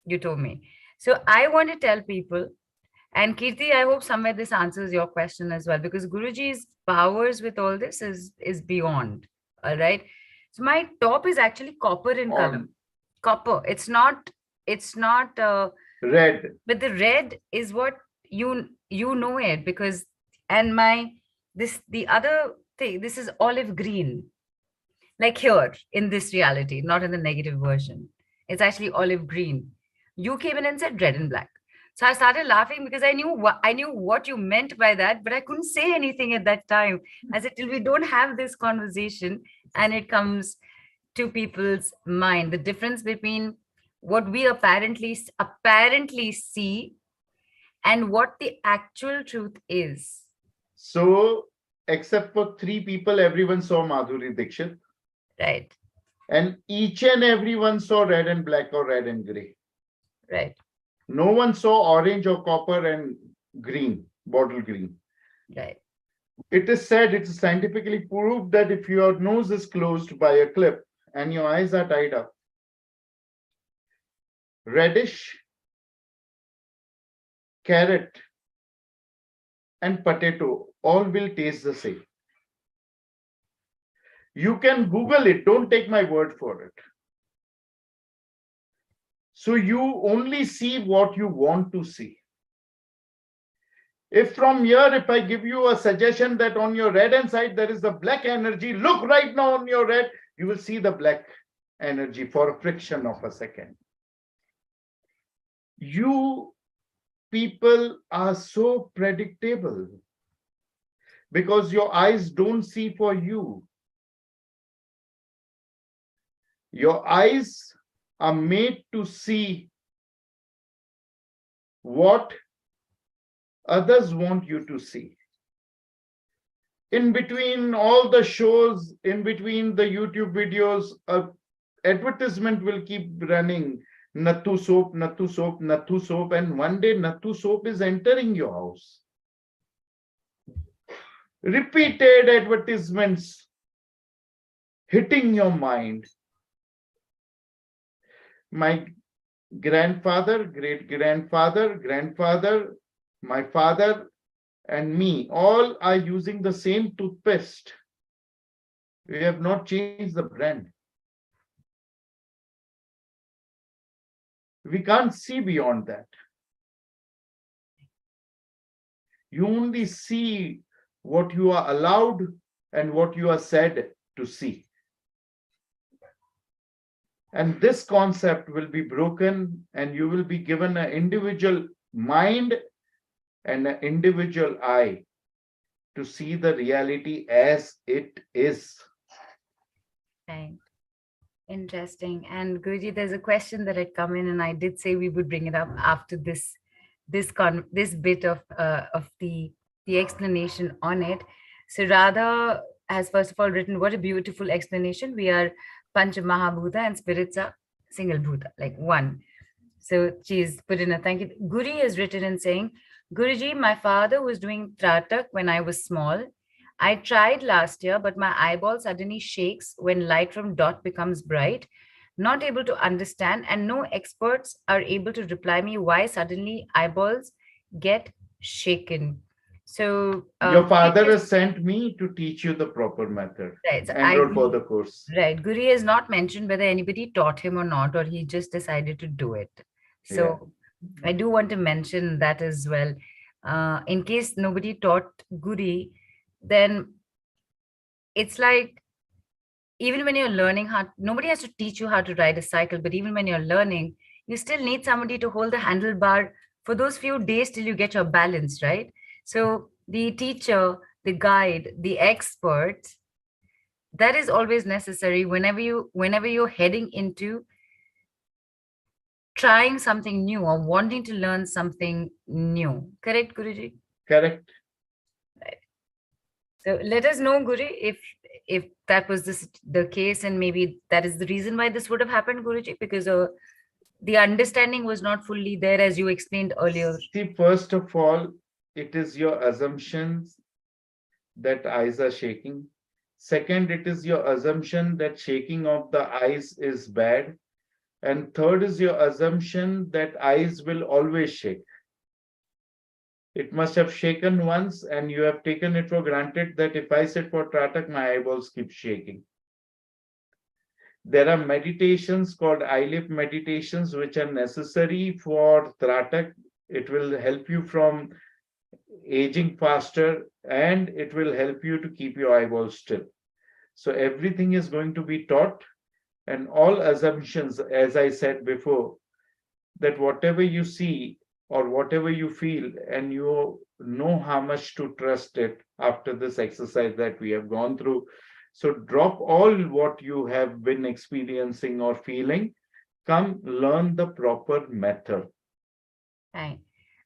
You told me. So I want to tell people, and Kirti, I hope somewhere this answers your question as well, because Guruji's powers with all this is beyond. All right. So my top is actually copper in color. On Copper. It's not red. but the red is what you know it because and my this the other thing, this is olive green. Like here in this reality, not in the negative version. It's actually olive green. You came in and said red and black. So I started laughing because I knew what you meant by that, but I couldn't say anything at that time. I said, till we don't have this conversation and it comes to people's mind, the difference between what we apparently see and what the actual truth is. So, except for three people, everyone saw Madhuri Dixit. Right. And each and everyone saw red and black or red and gray. Right. No one saw orange or copper and green, bottle green. Right. It is said, it's scientifically proved that if your nose is closed by a clip and your eyes are tied up, reddish, carrot, and potato all will taste the same. You can Google it, don't take my word for it. So you only see what you want to see. If from here, if I give you a suggestion that on your red hand side, there is the black energy, look right now on your red, you will see the black energy for a fraction of a second. You people are so predictable because your eyes don't see for you. Your eyes are made to see what others want you to see. In between all the shows, in between the YouTube videos, advertisement will keep running. Nattu soap, Nattu soap, Nattu soap. And one day Nattu soap is entering your house. Repeated advertisements hitting your mind. My grandfather, great-grandfather, grandfather, my father, and me, all are using the same toothpaste. We have not changed the brand. We can't see beyond that. You only see what you are allowed and what you are said to see. And this concept will be broken and you will be given an individual mind and an individual eye to see the reality as it is. Right. Interesting. And Guruji, there's a question that had come in, and I did say we would bring it up after this bit of the explanation on it. So Radha has first of all written, "What a beautiful explanation. We are Pancha Mahabhuta and spirits are single bhuta, like one." So she's put in a thank you. Guri has written in saying, Guruji, my father was doing Tratak when I was small. I tried last year, but my eyeball suddenly shakes when light from dot becomes bright. Not able to understand, and no experts are able to reply me why suddenly eyeballs get shaken. So, Your father teachers, has sent me to teach you the proper method. right, so Enroll for the course. right, Guri has not mentioned whether anybody taught him or not, or he just decided to do it. Yeah. So, I do want to mention that as well. In case nobody taught Guri, then it's like even when you're learning how, nobody has to teach you how to ride a cycle, but even when you're learning, you still need somebody to hold the handlebar for those few days till you get your balance, right? So the teacher, the guide, the expert, that is always necessary whenever you're heading into trying something new or wanting to learn something new. Correct, Guruji? Correct. Right. So let us know, Guru, if that was the case, and maybe that is the reason why this would have happened, Guruji, because the understanding was not fully there as you explained earlier. See, first of all, it is your assumptions that eyes are shaking. Second, it is your assumption that shaking of the eyes is bad. And third is your assumption that eyes will always shake. It must have shaken once, and you have taken it for granted that if I sit for Tratak, my eyeballs keep shaking. There are meditations called eyelid meditations, which are necessary for Tratak. It will help you from aging faster, and it will help you to keep your eyeballs still. So everything is going to be taught, and all assumptions, as I said before, that whatever you see or whatever you feel, and you know how much to trust it after this exercise that we have gone through. So drop all what you have been experiencing or feeling, come learn the proper method. Right.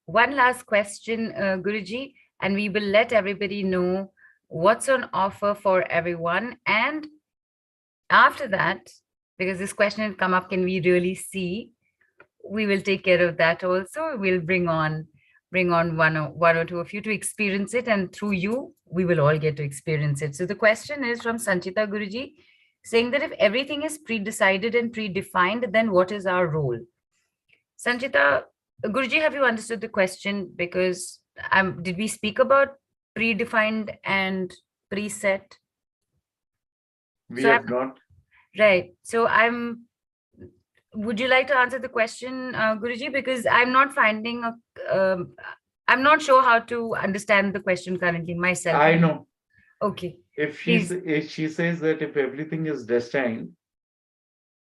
One last question, Guruji, and we will let everybody know what's on offer for everyone. And after that, because this question had come up, can we really see? We will take care of that also. We'll bring on one or two of you to experience it, and through you, we will all get to experience it. So the question is from Sanchita Guruji, saying that if everything is pre-decided and predefined, then what is our role? Sanchita, Guruji, have you understood the question? Because did we speak about predefined and preset? We So have not. right. So would you like to answer the question, Guruji? Because I'm not sure how to understand the question currently myself. I know. Okay, please. If she says that if everything is destined,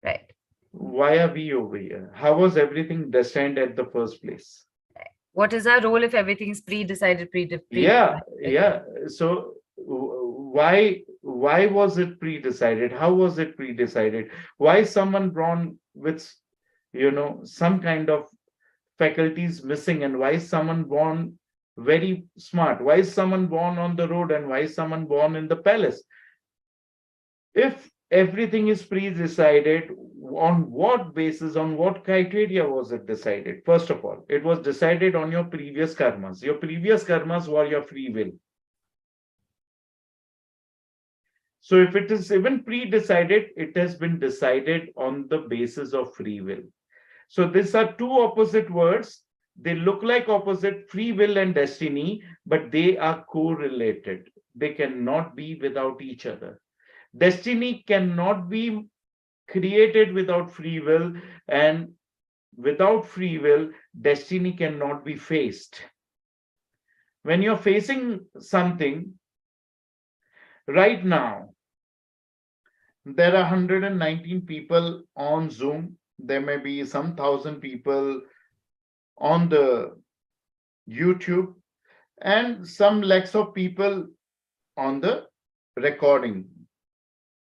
Right. why are we over here? How was everything destined at the first place? What is our role if everything is pre-decided, Yeah, predefined? Okay. yeah. So why was it pre-decided? How was it pre-decided? Why is someone born with some kind of faculties missing, and why is someone born very smart? Why is someone born on the road, and why is someone born in the palace? If everything is pre-decided, on what basis, on what criteria was it decided? First of all, it was decided on your previous karmas. Your previous karmas were your free will. So if it is even pre-decided, it has been decided on the basis of free will. So these are two opposite words. They look like opposite, free will and destiny, but they are correlated. They cannot be without each other. Destiny cannot be created without free will, and without free will, destiny cannot be faced. When you're facing something right now, there are 119 people on Zoom. There may be some thousand people on the YouTube, and some lakhs of people on the recording,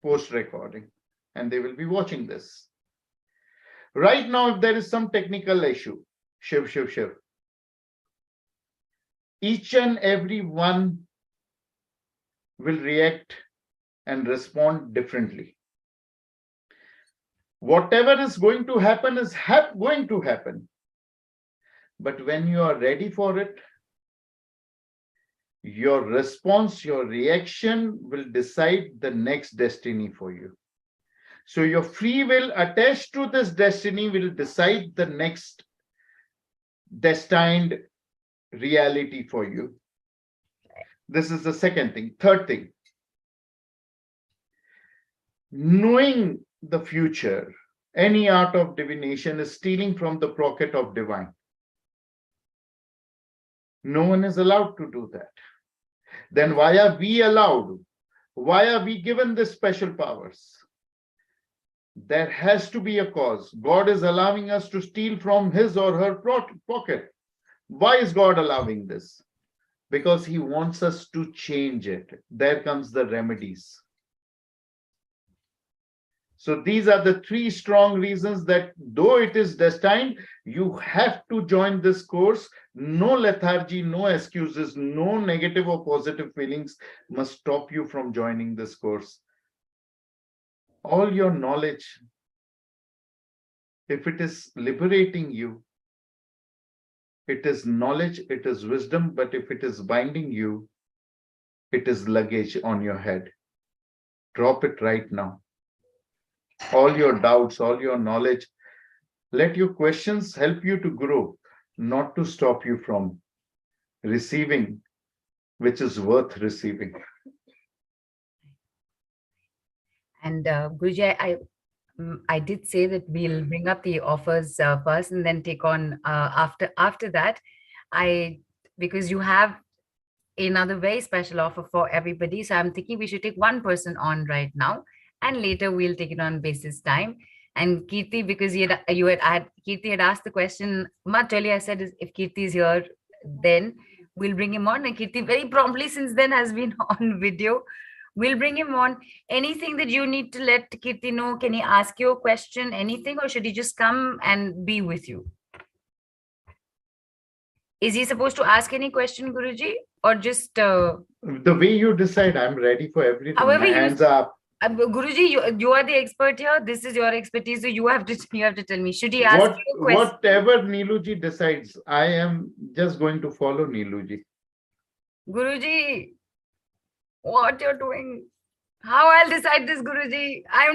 post recording. and they will be watching this. Right now, if there is some technical issue, Shiv, each and every one will react and respond differently. Whatever is going to happen is going to happen. But when you are ready for it, your response, your reaction will decide the next destiny for you. So your free will attached to this destiny will decide the next destined reality for you. This is the second thing. Third thing, knowing the future, any art of divination is stealing from the pocket of divine. No one is allowed to do that. Then why are we allowed? Why are we given these special powers? There has to be a cause. God is allowing us to steal from his or her pocket. Why is God allowing this? Because he wants us to change it. There comes the remedies. So these are the three strong reasons that though it is destined, you have to join this course. No lethargy, no excuses, no negative or positive feelings must stop you from joining this course. All your knowledge, if it is liberating you, it is knowledge, it is wisdom, but if it is binding you, it is luggage on your head. Drop it right now. All your doubts, all your knowledge, let your questions help you to grow, not to stop you from receiving, which is worth receiving. And Guruji, I did say that we'll bring up the offers first and then take on after that. Because you have another very special offer for everybody, so I'm thinking we should take one person on right now, and later we'll take it on basis time. And Kirti, because Kirti had asked the question much earlier. I said if Kirti is here, then we'll bring him on. And Kirti very promptly since then has been on video. We'll bring him on. Anything that you need to let Kirti know? Can he ask you a question, anything, or should he just come and be with you? Is he supposed to ask any question, Guruji, or just... The way you decide, I'm ready for everything. However, my hands are up. Guruji, you are the expert here. This is your expertise, so you have to tell me. Should he ask you a question? Whatever Neeluji decides, I am just going to follow Neeluji. Guruji, what you're doing? How I'll decide this, Guruji? I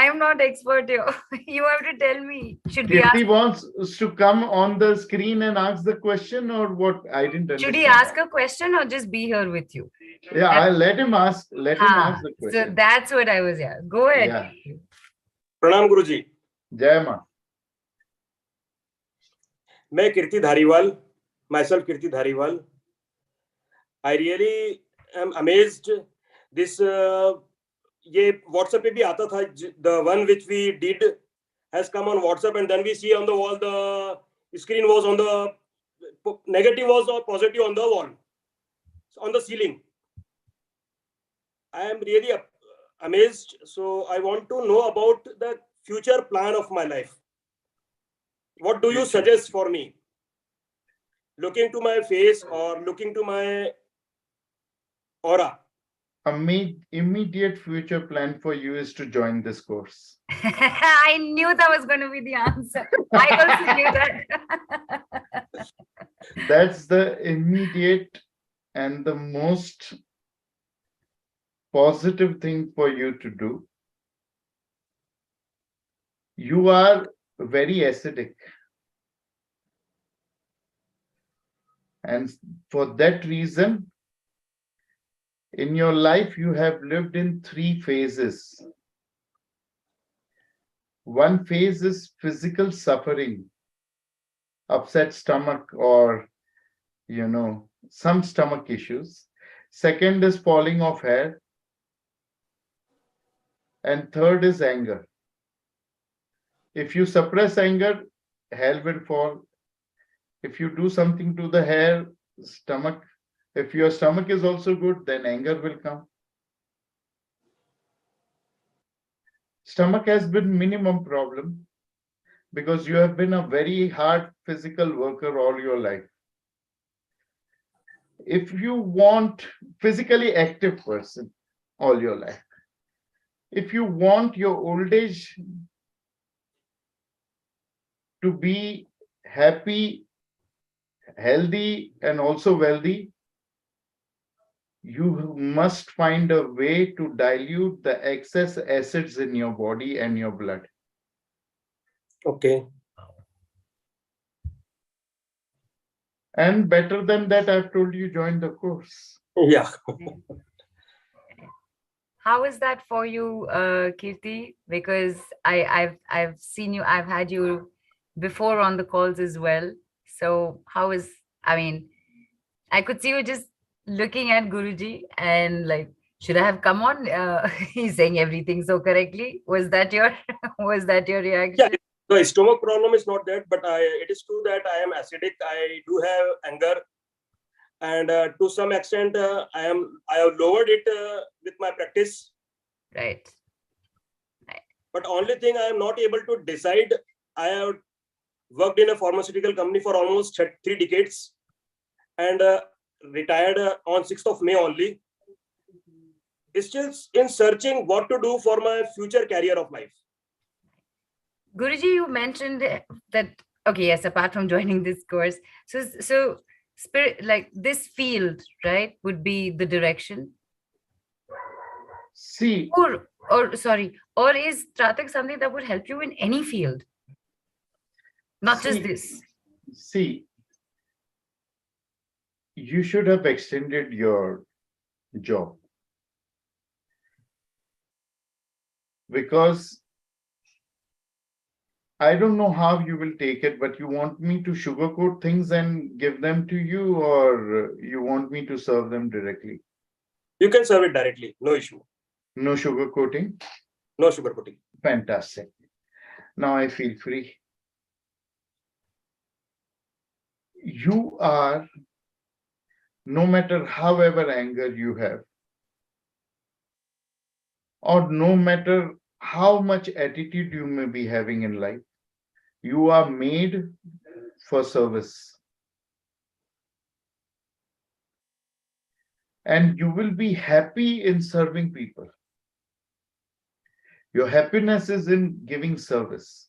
am not expert here. You have to tell me. Should we ask? He wants to come on the screen and ask the question, or what? I didn't understand. Should he ask a question or just be here with you? Yeah, I'll let him ask. Let him ask the question. So that's what I was here. Go ahead. Yeah. Pranam Guruji. Jai Ma. मैं कीर्ति Dhariwal, myself Kirti Dhariwal. I really am amazed. This ये WhatsApp पे भी आता था. The one which we did has come on WhatsApp, and then we see on the wall the screen was on the negative was or positive on the wall, on the ceiling. I am really amazed. So I want to know about the future plan of my life. What do you suggest for me? Looking to my face or looking to my aura? Immediate future plan for you is to join this course. I knew that was going to be the answer. I also knew that. That's the immediate and the most positive thing for you to do. You are very acidic. And for that reason, in your life, you have lived in three phases. One phase is physical suffering, upset stomach or, some stomach issues. Second is falling of hair. And third is anger. If you suppress anger, hair will fall. If you do something to the hair, stomach, if your stomach is also good, then anger will come. Stomach has been minimum problem because you have been a very hard physical worker all your life. If you want physically active person all your life, if you want your old age to be happy, healthy, and also wealthy, you must find a way to dilute the excess acids in your body and your blood. Okay. And better than that, I've told you, join the course. Yeah. How is that for you, Kirti? Because I've seen you, I've had you before on the calls as well. So how is, I mean, I could see you just looking at Guruji and like, should I have come on? He's saying everything so correctly. Was that your was that your Yeah. reaction? The stomach problem is not that, but it is true that I am acidic. I do have anger, and to some extent, I have lowered it with my practice. Right. But only thing I am not able to decide. I have worked in a pharmaceutical company for almost 3 decades, and retired on 6th of May only. Still in searching what to do for my future career of life. Guruji, you mentioned that, okay, yes, apart from joining this course, so spirit, like this field, right, would be the direction. See, or sorry, or is Tratak something that would help you in any field? Not just this. See, you should have extended your job. Because I don't know how you will take it, but you want me to sugarcoat things and give them to you, or you want me to serve them directly? You can serve it directly, no issue. No sugarcoating? No sugarcoating. Fantastic. Now I feel free. You are, no matter however anger you have, or no matter how much attitude you may be having in life, you are made for service. And you will be happy in serving people. Your happiness is in giving service.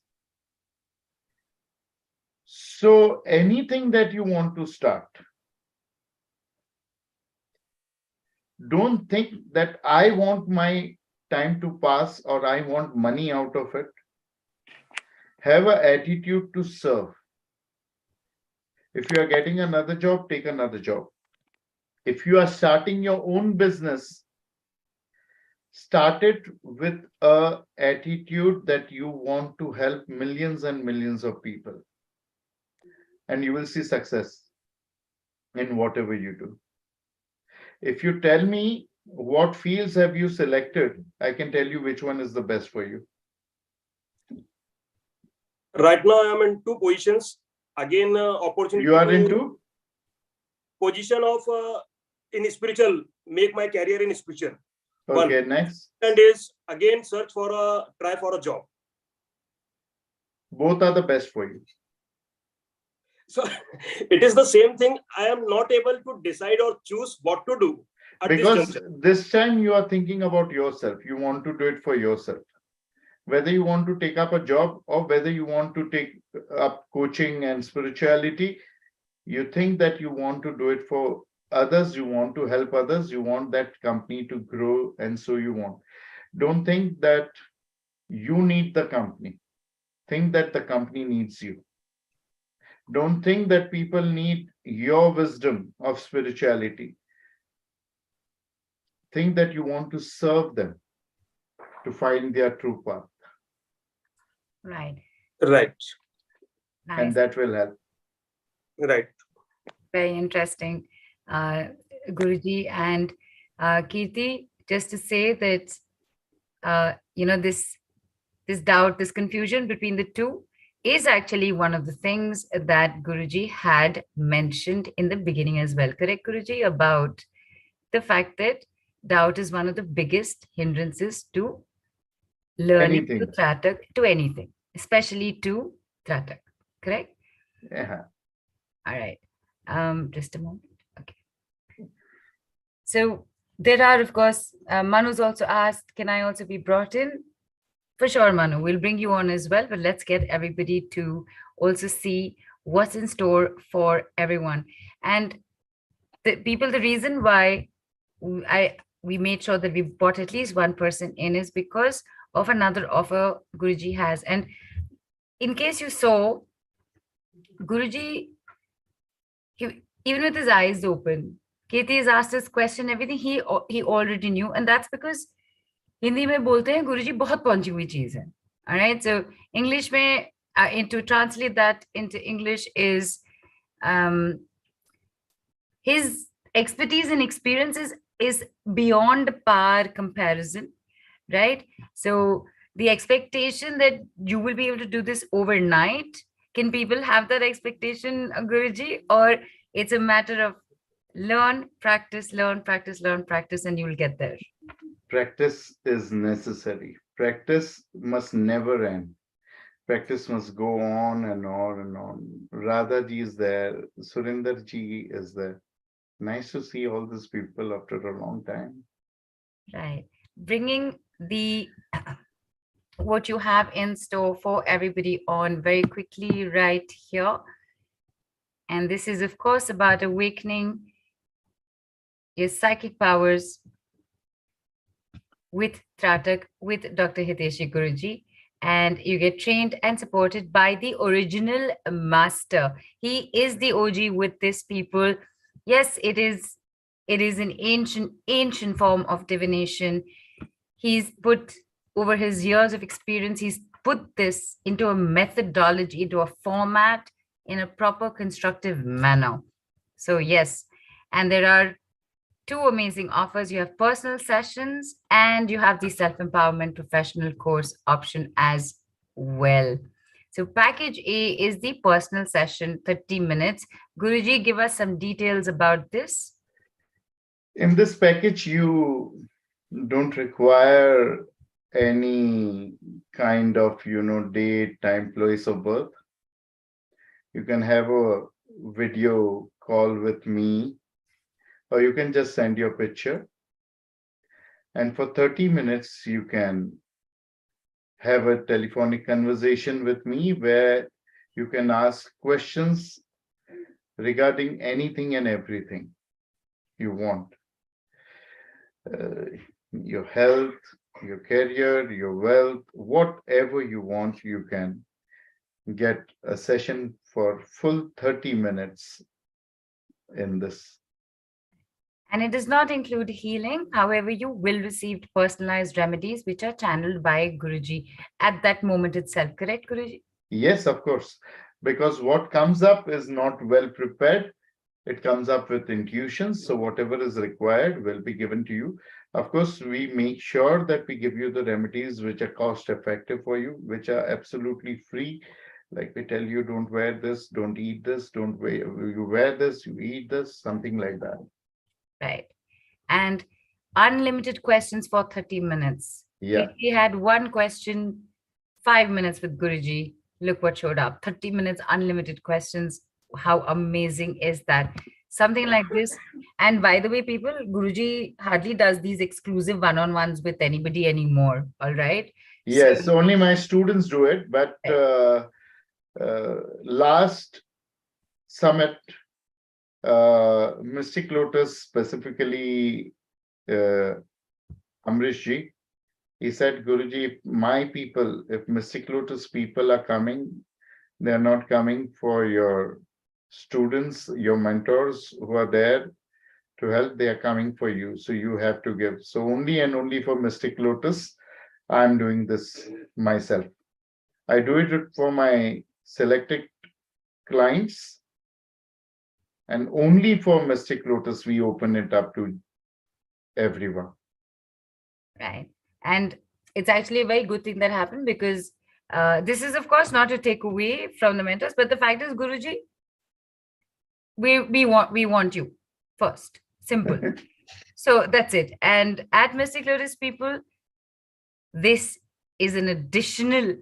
So anything that you want to start, don't think that I want my time to pass or I want money out of it. Have an attitude to serve. If you are getting another job, take another job. If you are starting your own business, start it with an attitude that you want to help millions and millions of people. And you will see success in whatever you do. If you tell me what fields have you selected, I can tell you which one is the best for you. Right now, I am in 2 positions. Again, opportunity. You are into? Position of in spiritual, make my career in spiritual. Okay, nice. And is again try for a job. Both are the best for you. So it is the same thing. I am not able to decide or choose what to do. Because this time you are thinking about yourself. You want to do it for yourself. Whether you want to take up a job or whether you want to take up coaching and spirituality, you think that you want to do it for others, you want to help others, you want that company to grow, and so you want. Don't think that you need the company. Think that the company needs you. Don't think that people need your wisdom of spirituality. Think that you want to serve them to find their true path. Right. Right. Nice. And that will help. Right. Very interesting, Guruji. And Kirti, just to say that, this doubt, this confusion between the two is actually one of the things that Guruji had mentioned in the beginning as well. Correct, Guruji? About the fact that doubt is one of the biggest hindrances to learning to Anything. Tratak, to anything, especially to Tratak. Correct? Yeah. All right. Just a moment. Okay. So there are, of course, Manu's also asked, can I also be brought in? For sure, Manu. We'll bring you on as well, but let's get everybody to also see what's in store for everyone. And the people, the reason why we made sure that we brought at least one person in is because of another offer Guruji has. And in case you saw, Guruji, even with his eyes open, Katie has asked this question, everything he already knew, and that's because Hindi में बोलते हैं गुरुजी बहुत पहुंची हुई चीज है. All right, so English में to translate that into English is his expertise and experiences is beyond par comparison, right? So the expectation that you will be able to do this overnight, can people have that expectation, Guruji, or it's a matter of learn, practice, learn, practice, learn, practice, and you'll get there? Practice is necessary. Practice must never end. Practice must go on and on and on. Radha ji is there. Surinder ji is there. Nice to see all these people after a long time. Right. Bringing the what you have in store for everybody on very quickly right here. And this is, of course, about awakening your psychic powers with Tratak, with Dr. HitteshGurujee, and you get trained and supported by the original master. He is the OG with this people. Yes, it is an ancient form of divination. He's put, over his years of experience, he's put this into a methodology, into a format, in a proper constructive manner. So yes, and there are two amazing offers. You have personal sessions and you have the self-empowerment professional course option as well. So package A is the personal session, 30 minutes. Guruji, give us some details about this. In this package, you don't require any kind of, date, time, place of birth. You can have a video call with me, or you can just send your picture. And for 30 minutes, you can have a telephonic conversation with me where you can ask questions regarding anything and everything you want. Your health, your career, your wealth, whatever you want, you can get a session for full 30 minutes in this. And it does not include healing. However, you will receive personalized remedies which are channeled by Guruji at that moment itself. Correct, Guruji? Yes, of course. Because what comes up is not well prepared. It comes up with intuitions. So whatever is required will be given to you. Of course, we make sure that we give you the remedies which are cost effective for you, which are absolutely free. Like we tell you, don't wear this, don't eat this, don't wear, you wear this, you eat this, something like that. Right. And unlimited questions for 30 minutes. Yeah. If we had one question, 5 minutes with Guruji, look what showed up. 30 minutes, unlimited questions. How amazing is that? Something like this. And by the way, people, Guruji hardly does these exclusive one-on-ones with anybody anymore. All right. Yes, only my students do it. But last summit, Mystic Lotus, specifically Amrish ji, he said, Guruji, if my people, if Mystic Lotus people are coming, they're not coming for your students, your mentors who are there to help, they are coming for you. So you have to give. So only and only for Mystic Lotus, I'm doing this myself. I do it for my selected clients. And only for Mystic Lotus, we open it up to everyone. Right. And it's actually a very good thing that happened, because this is, of course, not to take away from the mentors, but the fact is, Guruji, we want you first. Simple. So that's it. And at Mystic Lotus, people, this is an additional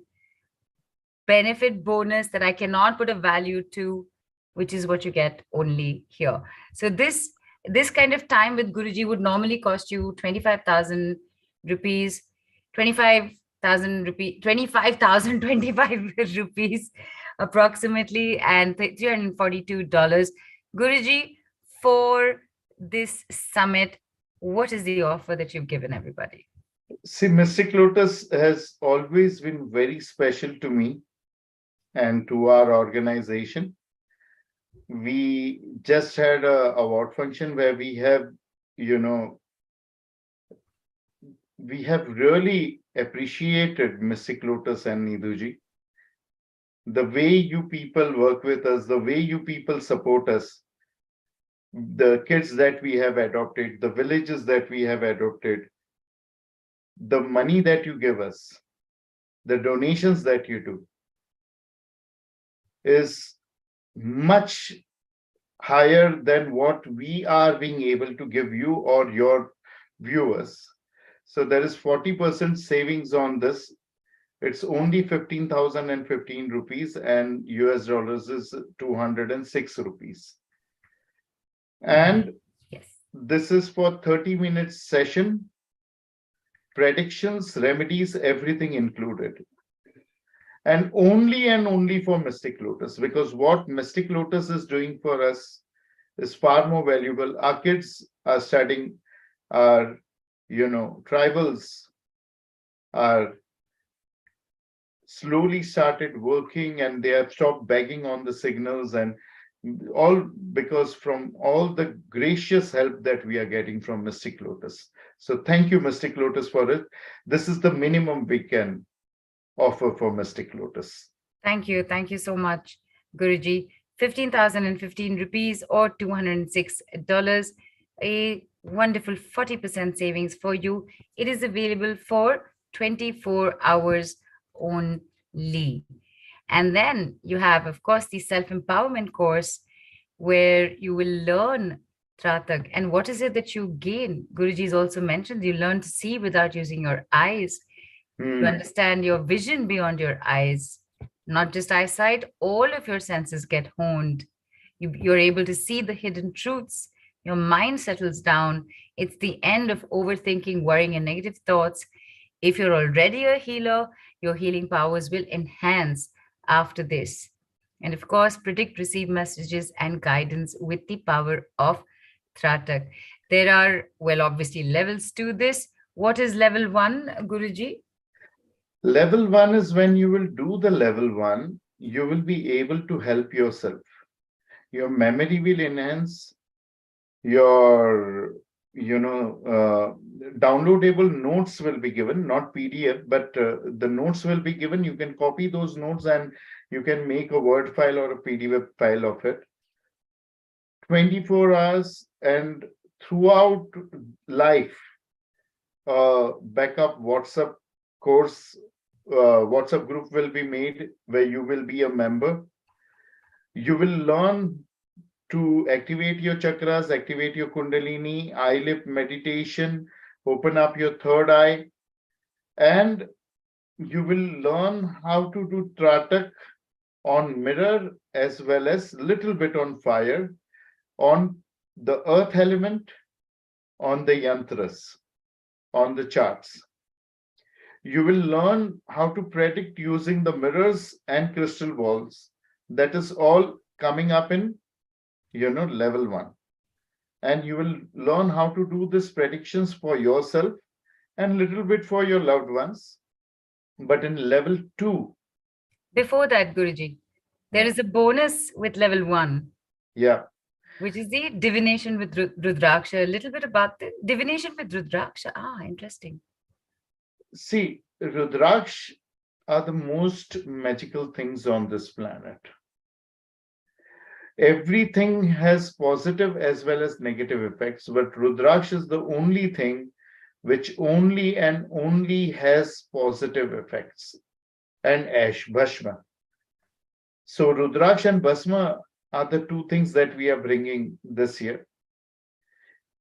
benefit bonus that I cannot put a value to, which is what you get only here. So this kind of time with Guruji would normally cost you 25,000 rupees, 25,000 rupees, 25,025 rupees approximately, and $342. Guruji, for this summit, what is the offer that you've given everybody? See, Mystic Lotus has always been very special to me and to our organization. We just had a award function where we have, we have really appreciated Mystic Lotus and Nidhuji. The way you people work with us, the way you people support us, the kids that we have adopted, the villages that we have adopted, the money that you give us, the donations that you do is much higher than what we are being able to give you or your viewers. So there is 40% savings on this. It's only 15,015 rupees and US dollars is 206 rupees. And Yes. this is for 30 minutes session, predictions, remedies, everything included. And only for Mystic Lotus, because what Mystic Lotus is doing for us is far more valuable. Our kids are studying, our, tribals are slowly started working and they have stopped begging on the signals, and all because from all the gracious help that we are getting from Mystic Lotus. So thank you, Mystic Lotus, for it. This is the minimum we can offer for Mystic Lotus. Thank you. Thank you so much, Guruji. 15,015 rupees or $206. A wonderful 40% savings for you. It is available for 24 hours only. And then you have, of course, the self-empowerment course where you will learn Tratak. And what is it that you gain? Guruji has also mentioned you learn to see without using your eyes. You understand your vision beyond your eyes, not just eyesight. All of your senses get honed. You're able to see the hidden truths. Your mind settles down. It's the end of overthinking, worrying, and negative thoughts. If you're already a healer, your healing powers will enhance after this. And of course, predict, receive messages and guidance with the power of Tratak. There are, well, obviously levels to this. What is level 1, Guruji? Level 1 is when you will do the level 1, you will be able to help yourself. Your memory will enhance, your downloadable notes will be given, not PDF, but the notes will be given. You can copy those notes and you can make a Word file or a PDF file of it. 24 hours and throughout life, backup WhatsApp course, WhatsApp group will be made where you will be a member. You will learn to activate your chakras, activate your Kundalini, eye lip meditation, open up your third eye, and you will learn how to do Tratak on mirror as well as little bit on fire, on the earth element, on the yantras, on the charts. You will learn how to predict using the mirrors and crystal balls. That is all coming up in level 1. And you will learn how to do these predictions for yourself and little bit for your loved ones. But in level 2. Before that, Guruji, there is a bonus with level 1. Yeah. Which is the divination with Rudraksha. A little bit about the divination with Rudraksha. Interesting. See, Rudraksh are the most magical things on this planet. Everything has positive as well as negative effects, but Rudraksh is the only thing which only and only has positive effects. And ash, Bhashma. So Rudraksh and Bhasma are the two things that we are bringing this year.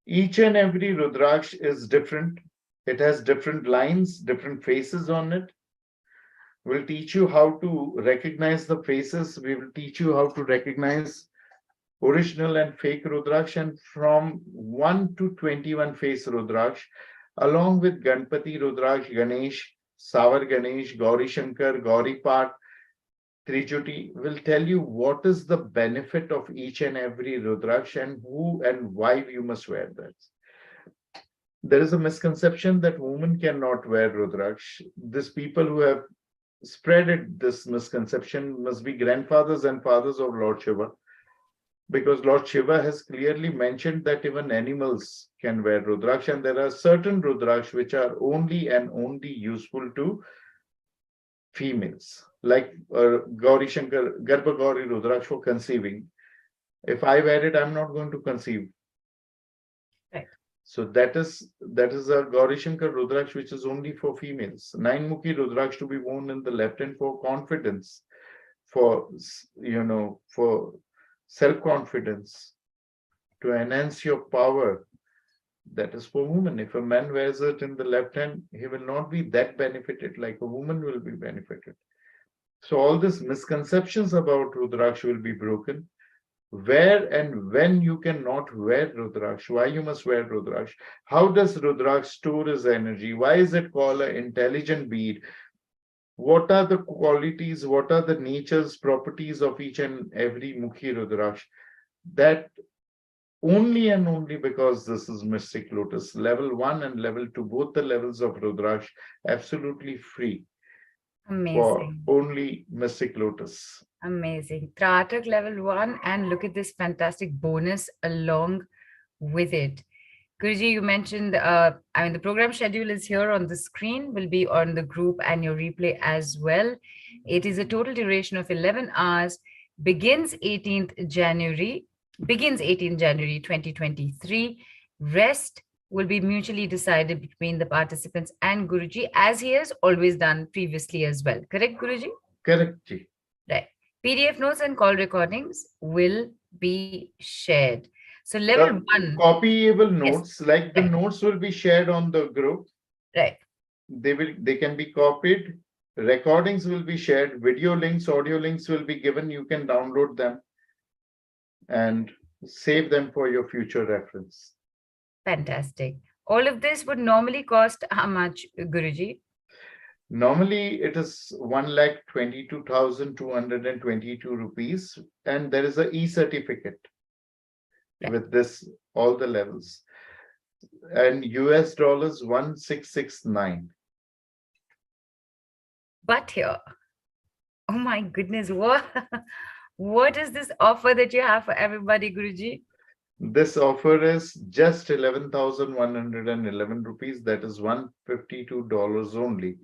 Each and every Rudraksh is different. It has different lines, different faces on it. We'll teach you how to recognize the faces. We will teach you how to recognize original and fake Rudraksh, and from 1 to 21 face Rudraksh, along with Ganpati Rudraksh, Ganesh, Savar Ganesh, Gauri Shankar, Gauri Pat, Trijuti will tell you what is the benefit of each and every Rudraksh and who and why you must wear that. There is a misconception that women cannot wear Rudraksh. These people who have spreaded this misconception must be grandfathers and fathers of Lord Shiva, because Lord Shiva has clearly mentioned that even animals can wear Rudraksh, and there are certain Rudraksh which are only and only useful to females, like Gauri Shankar, Garbha Gauri Rudraksh for conceiving. If I wear it, I'm not going to conceive. Right. So that is a Gauri Shankar Rudraksh which is only for females. Nine-mukhi Rudraksh to be worn in the left hand for confidence, for for self-confidence, to enhance your power. That is for women. If a man wears it in the left hand, he will not be that benefited like a woman will be benefited. So all these misconceptions about Rudraksh will be broken. Where and when you cannot wear Rudraksh, why you must wear Rudraksh, how does Rudraksh store his energy, why is it called an intelligent bead, what are the qualities, what are the natures, properties of each and every Mukhi Rudraksh, that only and only because this is Mystic Lotus, level 1 and level 2, both the levels of Rudraksh, absolutely free. For Amazing. only Mystic Lotus. Amazing. Tratak level 1, and look at this fantastic bonus along with it. Guruji, you mentioned, the program schedule is here on the screen, will be on the group and your replay as well. It is a total duration of 11 hours, begins 18th January 2023. Rest will be mutually decided between the participants and Guruji, as he has always done previously as well. Correct, Guruji? Correct, Ji. Right. PDF notes and call recordings will be shared. So level 1. Copyable Yes. notes, like the Right. notes will be shared on the group. Right. They can be copied. Recordings will be shared. Video links, audio links will be given. You can download them and save them for your future reference. Fantastic. All of this would normally cost how much, Guruji? Normally, it is 1,22,222 rupees, and there is a e-certificate with this, all the levels, and US dollars 1669. But here, oh my goodness, what is this offer that you have for everybody, Guruji? This offer is just 11,111 rupees. That is $152 only.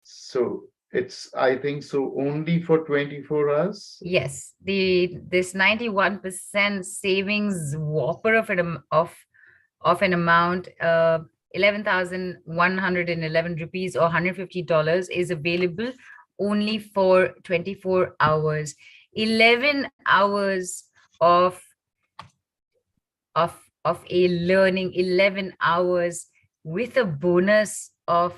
So it's, I think so, only for 24 hours. Yes, this 91% savings whopper of an amount, 11,111 rupees or $150 is available only for 24 hours. 11 hours of a learning, 11 hours with a bonus of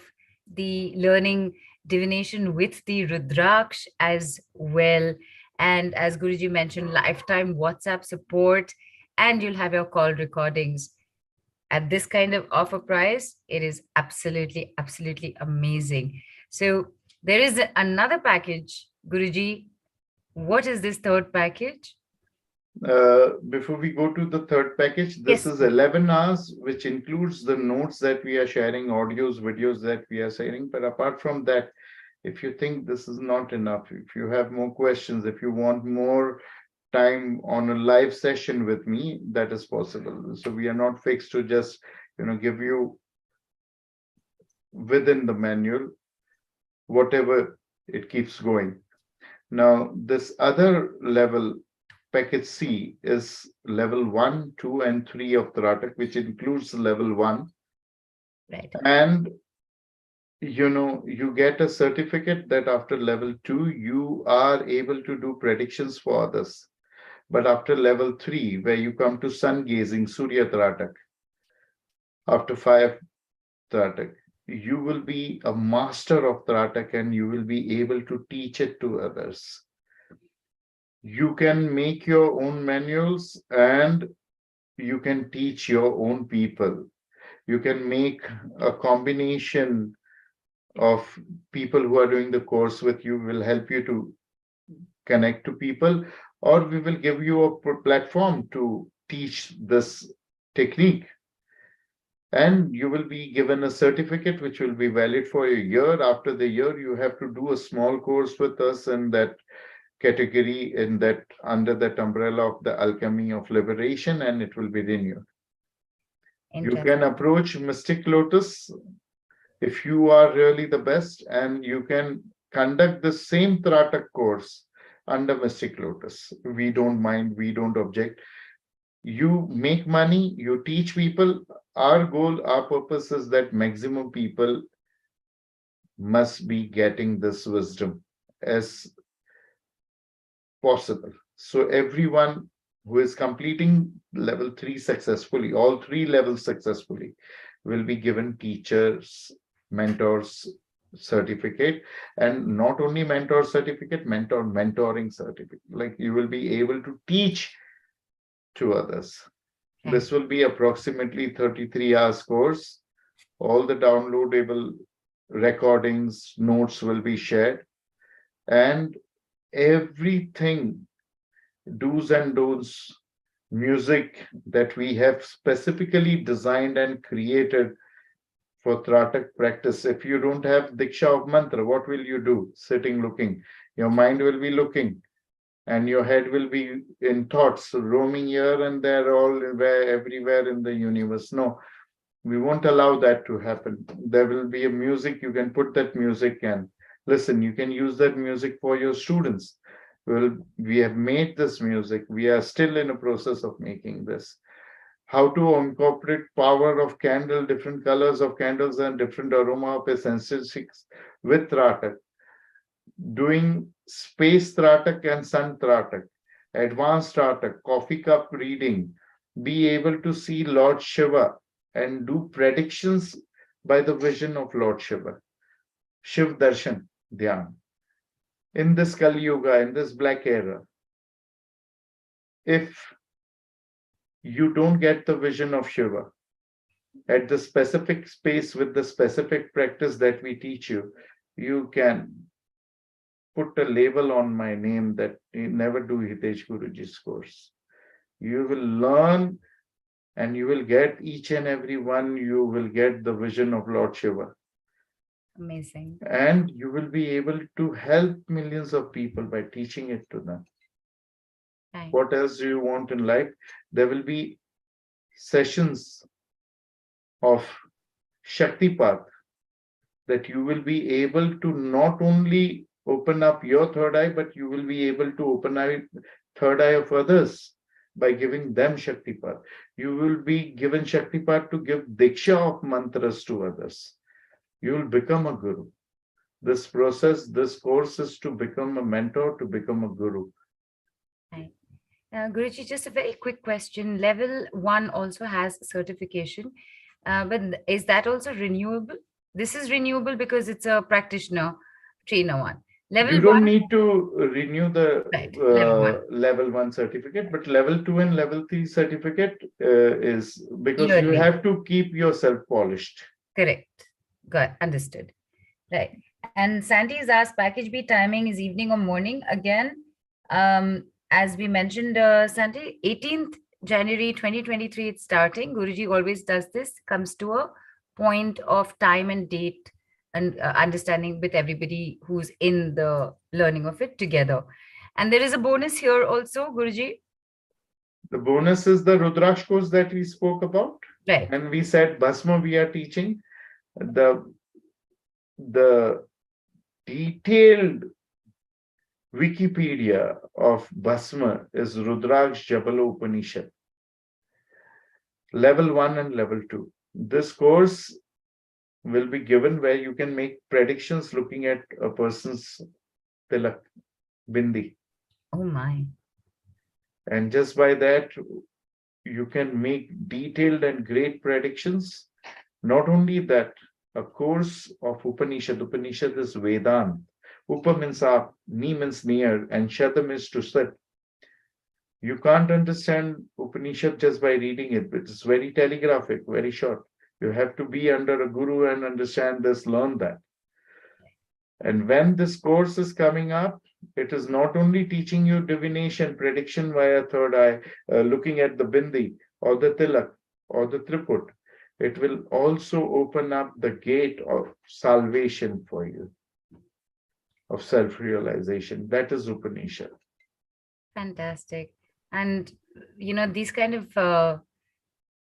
the learning divination with the Rudraksh as well. And as Guruji mentioned, lifetime WhatsApp support, and you'll have your call recordings. At this kind of offer price, it is absolutely, absolutely amazing. So there is another package, Guruji. What is this third package? Before we go to the third package, this is 11 hours, which includes the notes that we are sharing, audios, videos that we are sharing. But apart from that, if you think this is not enough, if you have more questions, if you want more time on a live session with me, that is possible. So we are not fixed to just, give you within the manual, whatever it keeps going. Now, this other level, package C, is level 1, 2, and 3 of Tratak, which includes level 1. Right. And you get a certificate that after level 2, you are able to do predictions for others. But after level 3, where you come to sun gazing, Surya Tratak, after 5 Tratak, you will be a master of Tratak and you will be able to teach it to others. You can make your own manuals and you can teach your own people. You can make a combination of people who are doing the course with you, will help you to connect to people, or we will give you a platform to teach this technique. And you will be given a certificate which will be valid for a year. After the year, you have to do a small course with us in that category, in that under that umbrella of the alchemy of liberation, and it will be renewed. You can approach Mystic Lotus if you are really the best, and you can conduct the same Tratak course under Mystic Lotus. We don't mind, we don't object. You make money, you teach people. Our goal, our purpose is that maximum people must be getting this wisdom as possible. So everyone who is completing level 3 successfully, all 3 levels successfully, will be given teachers, mentors certificate, and not only mentor certificate, mentoring certificate. Like you will be able to teach to others. This will be approximately 33 hours course. All the downloadable recordings, notes will be shared, and everything, do's and don'ts, music that we have specifically designed and created for Tratak practice. If you don't have Diksha of Mantra, what will you do? Sitting looking. Your mind will be looking and your head will be in thoughts, roaming here and there, everywhere in the universe. No, we won't allow that to happen. There will be a music, you can put that music and listen, you can use that music for your students. Well, we have made this music. We are still in a process of making this. How to incorporate power of candle, different colors of candles and different aroma of essences with Tratak. Doing space Tratak and sun Tratak, advanced Tratak, coffee cup reading, be able to see Lord Shiva and do predictions by the vision of Lord Shiva. Shiv Darshan, Dhyan. In this Kali Yuga, in this black era, if you don't get the vision of Shiva at the specific space with the specific practice that we teach you, you can put a label on my name that you never do HitteshGurujee's course. You will learn and you will get each and every one, you will get the vision of Lord Shiva. Amazing. And you will be able to help millions of people by teaching it to them. Right. What else do you want in life? There will be sessions of Shakti path that you will be able to not only open up your third eye, but you will be able to open third eye of others by giving them Shakti path. You will be given Shakti path to give Diksha of mantras to others. You will become a guru. This process, this course is to become a mentor, to become a guru. Right. Guruji, just a very quick question. Level 1 also has certification, but is that also renewable? This is renewable because it's a practitioner, trainer one. Level you don't need to renew the level 1 certificate, but level 2 and level 3 certificate is because you have to keep yourself polished. Correct. Got understood. Right. And Sandy is asked, package B timing is evening or morning? Again, as we mentioned, Sandy, 18th January 2023, it's starting. Guruji always does this, comes to a point of time and date and understanding with everybody who's in the learning of it together. And there is a bonus here also, Guruji. The bonus is the Rudraksh course that we spoke about. Right. And we said Bhasma we are teaching. The detailed Wikipedia of Bhasma is Rudraksh Jabala Upanishad. Level 1 and level 2. This course will be given where you can make predictions looking at a person's tilak, bindi. Oh my. And just by that, you can make detailed and great predictions. Not only that, a course of Upanishad. Upanishad is Vedant. Upa means up, ni means near, and Shadam is to sit. You can't understand Upanishad just by reading it. It's very telegraphic, very short. You have to be under a guru and understand this, learn that. And when this course is coming up, it is not only teaching you divination, prediction via third eye, looking at the bindi or the tilak or the triput. It will also open up the gate of salvation for you, of self-realization. That is Upanishad. Fantastic. And, these kind of,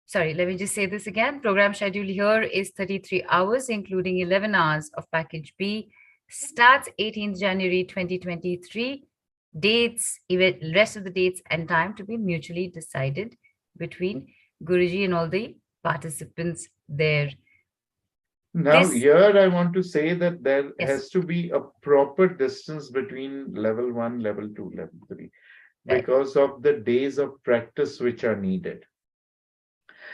sorry, let me just say this again. Program schedule here is 33 hours, including 11 hours of package B. Starts 18th January 2023. Dates, even rest of the dates and time to be mutually decided between Guruji and all the participants there. Now, here I want to say that there Yes. has to be a proper distance between level 1, level 2, level 3, Right. because of the days of practice which are needed.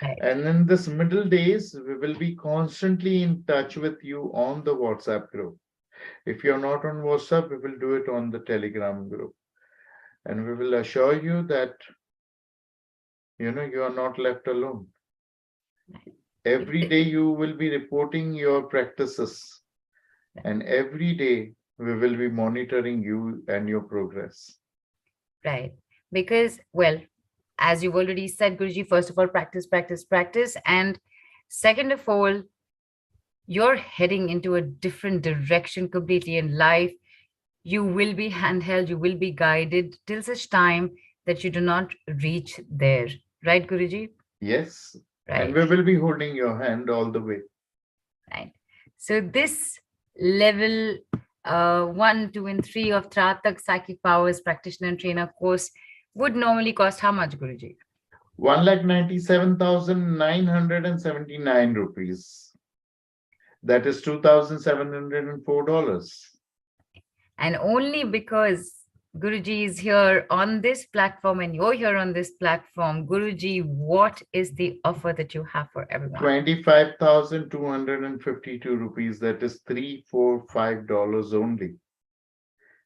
Right. And in this middle days, we will be constantly in touch with you on the WhatsApp group. If you're not on WhatsApp, we will do it on the Telegram group. And we will assure you that, you are not left alone. Every day you will be reporting your practices. And every day we will be monitoring you and your progress. Right. Because, well, as you've already said, Guruji, first of all, practice, practice, practice. And second of all, you're heading into a different direction completely in life. You will be handheld, you will be guided till such time that you do not reach there. Right, Guruji? Yes. Right. And we will be holding your hand all the way. Right. So this level 1, 2, and 3 of Tratak Psychic Powers Practitioner and Trainer course would normally cost how much, Guruji? 1,97,979 rupees. That is $2,704. And only because Guruji is here on this platform and you're here on this platform, Guruji, what is the offer that you have for everyone? 25,252 rupees. That is $345 only.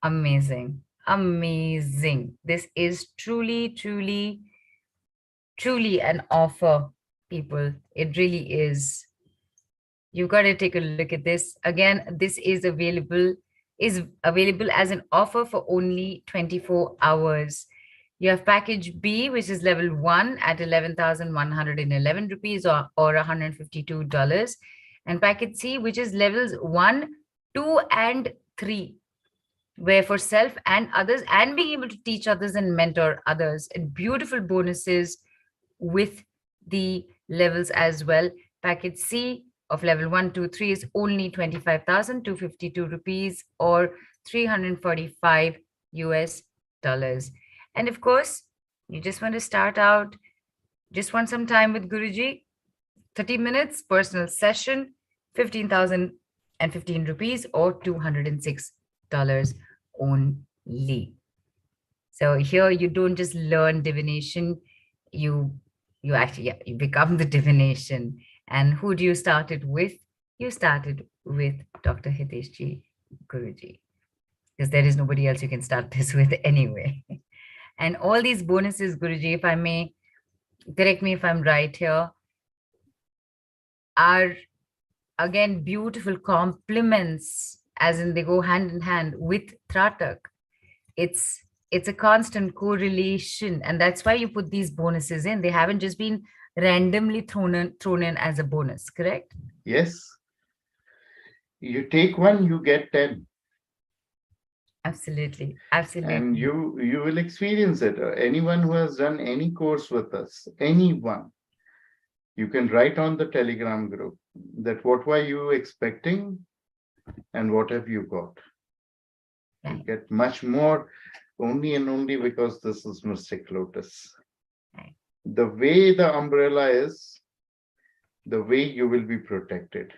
Amazing. Amazing. This is truly, truly, truly an offer, people. It really is. You've got to take a look at this. Again, this is available as an offer for only 24 hours. You have package B, which is level 1 at 11,111 rupees or $152. And package C, which is levels 1, 2, and 3, where for self and others, and being able to teach others and mentor others, and beautiful bonuses with the levels as well. Package C of level 1, 2, 3 is only 25,252 rupees or $345 US. And of course, you just want to start out, just want some time with Guruji, 30 minutes personal session, 15,015 rupees or $206 only. So here you don't just learn divination, you actually you become the divination. And who do you start it with? You started with Dr. HitteshGurujee, because there is nobody else you can start this with anyway. And all these bonuses, Guruji, if I may, correct me if I'm right here, are again beautiful compliments, as in they go hand in hand with Tratak. It's a constant correlation, and that's why you put these bonuses in. They haven't just been randomly thrown in as a bonus, correct? Yes. You take one, you get 10. Absolutely. Absolutely. And you will experience it. Anyone who has done any course with us, anyone, you can write on the Telegram group that what were you expecting and what have you got. Right. You get much more only and only because this is Mystic Lotus. Right. The way the umbrella is, the way you will be protected.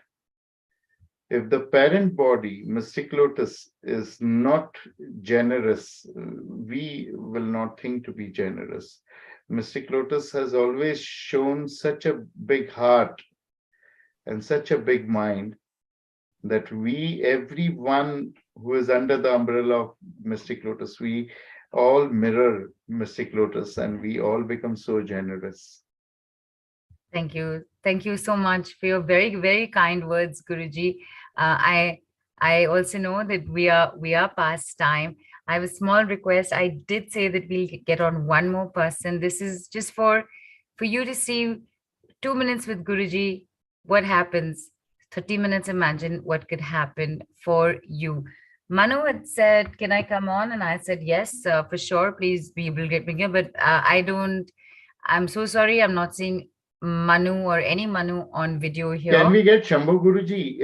If the parent body, Mystic Lotus, is not generous, we will not think to be generous. Mystic Lotus has always shown such a big heart and such a big mind that everyone who is under the umbrella of Mystic Lotus, we all mirror Mystic Lotus and we all become so generous. Thank you. Thank you so much for your very, very kind words, Guruji. I also know that we are past time. I have a small request. I did say that we'll get on one more person. This is just for you to see 2 minutes with Guruji, what happens. 30 minutes, imagine what could happen for you. Manu had said, can I come on? And I said, yes, for sure. Please be able to get me here. But I'm so sorry. I'm not seeing Manu or any Manu on video here. Can we get Shambhu Guruji,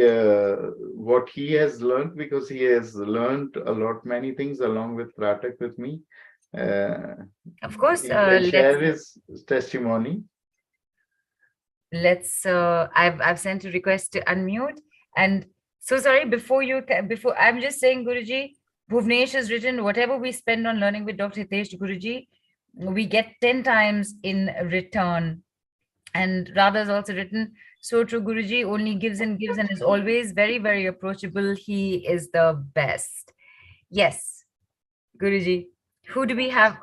what he has learned, because he has learned many things along with Tratak with me. Of course, he can share his testimony. I've sent a request to unmute, and so sorry, before I'm just saying, Guruji, Bhuvnesh has written, whatever we spend on learning with Dr. Hitesh Guruji, we get 10 times in return. And Radha has also written, so true, Guruji only gives and gives and is always very, very approachable. He is the best. Yes, Guruji. Who do we have?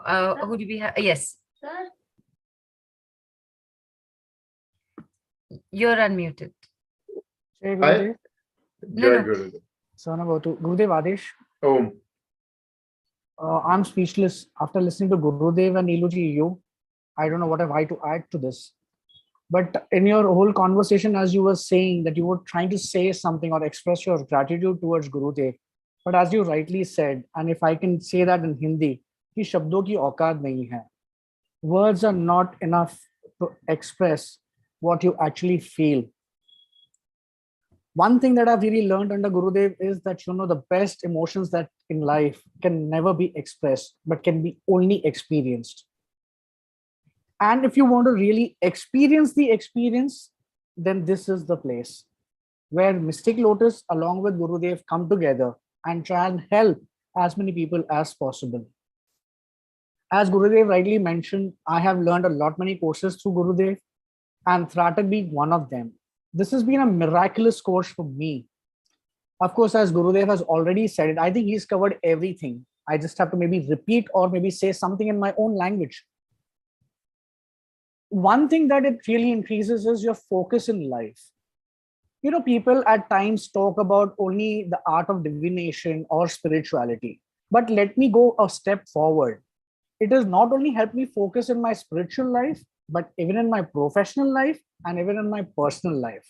Yes. Sir. You're unmuted. Jai Gurudev. Jai Gurudev. Gurudev Adesh. Oh. I'm speechless after listening to Gurudev and Niluji, you. I don't know what have I to add to this. But in your whole conversation, as you were saying that you were trying to say something or express your gratitude towards Gurudev. But as you rightly said, and if I can say that in Hindi, कि शब्दों की औकात नहीं है. Words are not enough to express what you actually feel. One thing that I've really learned under Gurudev is that, the best emotions that in life can never be expressed, but can be only experienced. And if you want to really experience the experience, then this is the place where Mystic Lotus along with Gurudev come together and try and help as many people as possible. As Gurudev rightly mentioned, I have learned many courses through Gurudev, and Tratak being one of them. This has been a miraculous course for me. Of course, as Gurudev has already said it, I think he's covered everything. I just have to maybe repeat or maybe say something in my own language. One thing that it really increases is your focus in life. People at times talk about only the art of divination or spirituality. But let me go a step forward. It has not only helped me focus in my spiritual life, but even in my professional life and even in my personal life.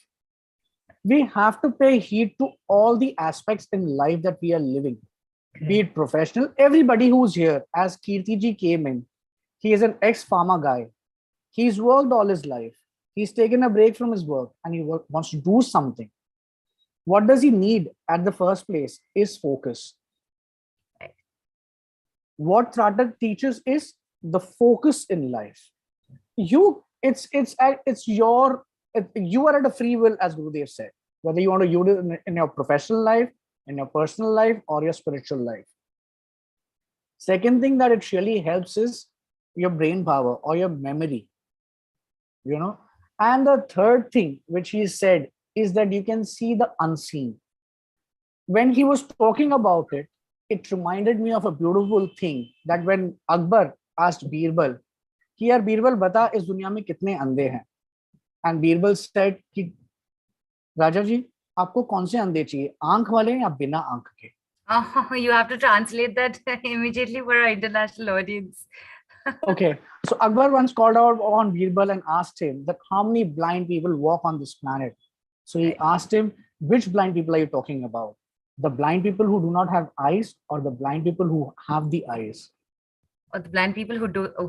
We have to pay heed to all the aspects in life that we are living, be it professional. Everybody who's here, as Kirtiji came in, he is an ex-pharma guy. He's worked all his life. He's taken a break from his work and he wants to do something. What does he need at the first place is focus. What Tratak teaches is the focus in life. You are at a free will, as Gurudev said, whether you want to use it in your professional life, in your personal life, or your spiritual life. Second thing that it really helps is your brain power or your memory, And the third thing which he said is that you can see the unseen. When he was talking about it, it reminded me of a beautiful thing that when Akbar asked Birbal, कि यार बीरबल बता इस दुनिया में कितने अंधे हैं, and Birbal said कि राजा जी आपको कौन से अंधे चाहिए, आंख वाले या बिना आंख के? Oh, you have to translate that immediately for our international audience. Okay, so Akbar once called out on Birbal and asked him that how many blind people walk on this planet. So he asked him, which blind people are you talking about? The blind people who do not have eyes, or the blind people who have the eyes? Or the blind people who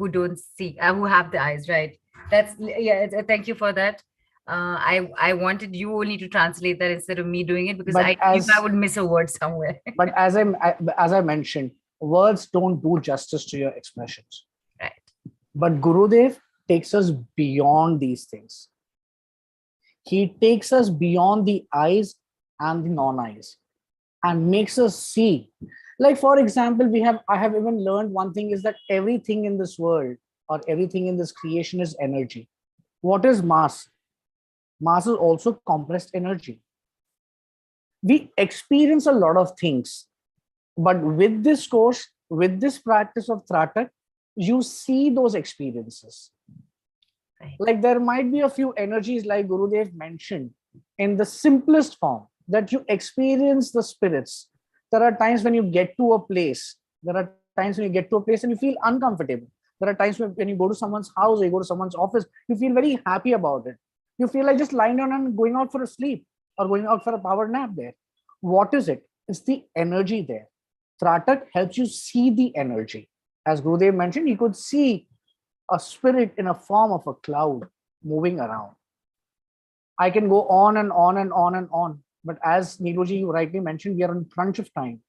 don't see, who have the eyes, right? Thank you for that. I wanted you only to translate that instead of me doing it, because I would miss a word somewhere. But as I mentioned, words don't do justice to your expressions. Right. But Gurudev takes us beyond these things. He takes us beyond the eyes and the non-eyes and makes us see. Like, for example, I have even learned one thing is that everything in this world or everything in this creation is energy. What is mass? Mass is also compressed energy. We experience a lot of things, but with this course, with this practice of Tratak, you see those experiences. Right. Like there might be a few energies, like Gurudev mentioned, in the simplest form, that you experience the spirits. There are times when you get to a place, there are times when you get to a place and you feel uncomfortable. There are times when you go to someone's house or you go to someone's office, you feel very happy about it. You feel like just lying down and going out for a sleep or going out for a power nap there. What is it? It's the energy there. Tratak helps you see the energy. As Gurudev mentioned, you could see a spirit in a form of a cloud moving around. I can go on and on and on and on. But as Neeruji, you rightly mentioned, we are on crunch of time.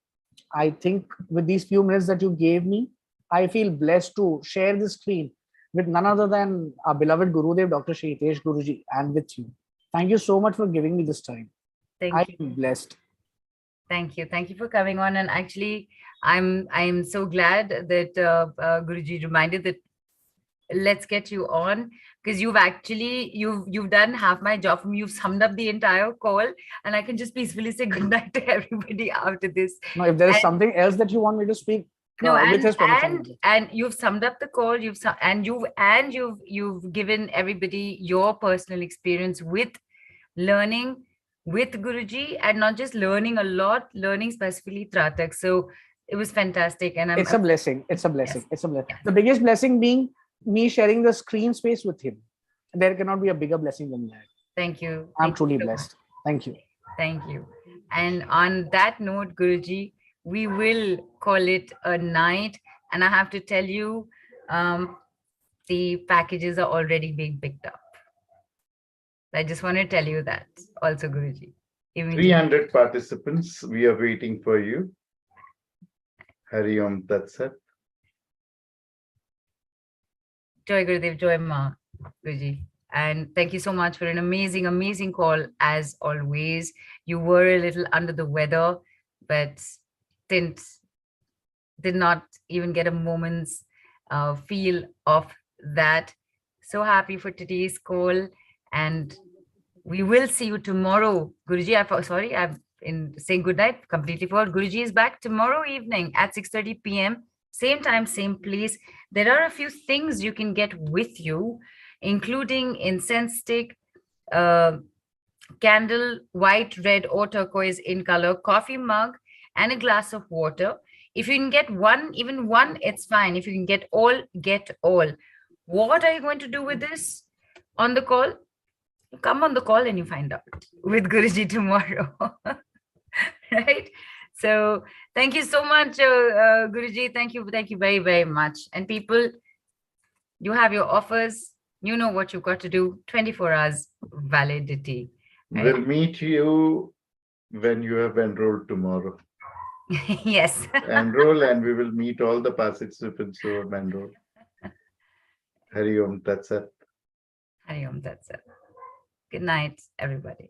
I think with these few minutes that you gave me, I feel blessed to share the screen with none other than our beloved Gurudev, Dr. HitteshGurujee, and with you. Thank you so much for giving me this time. Thank you. I'm blessed. Thank you. Thank you for coming on. And actually, I'm so glad that Guruji reminded that let's get you on, because you've done half my job for me. You've summed up the entire call, and I can just peacefully say good night to everybody after this. Now, if there is And- something else that you want me to speak, No, with his permission. and you've summed up the call. You've given everybody your personal experience with learning with Guruji, and not just learning a lot, learning specifically Tratak. So it was fantastic, and It's a blessing. It's a blessing. Yes. It's a blessing. Yes. The biggest blessing being me sharing the screen space with him. There cannot be a bigger blessing than that. Thank you. I'm Thank you truly so much. blessed. Thank you. Thank you. And on that note, Guruji, we will call it a night. And I have to tell you, the packages are already being picked up. I just want to tell you that also, Guruji. Immediately. 300 participants, we are waiting for you. Hari Om Tat Sat. Joy Gurudev, Joy Ma, Guruji. And thank you so much for an amazing, amazing call as always. You were a little under the weather, but did not even get a moment's feel of that. So happy for today's call, and we will see you tomorrow. Guruji, I'm in saying good night, completely forgot. Guruji is back tomorrow evening at 6:30 p.m. Same time, same place. There are a few things you can get with you, including incense stick, candle, white, red, or turquoise in color, coffee mug, and a glass of water. If you can get one, even one, it's fine. If you can get all, get all. What are you going to do with this on the call? Come on the call and you find out with Guruji tomorrow. Right? So thank you so much, Guruji. Thank you very, very much. And people, you have your offers. You know what you've got to do. 24 hours validity. Right? We'll meet you when you have enrolled tomorrow. Yes. Enroll, and we will meet all the participants who have enrolled. Hari Om Tat Sat. Hari Om, that's it. Good night, everybody.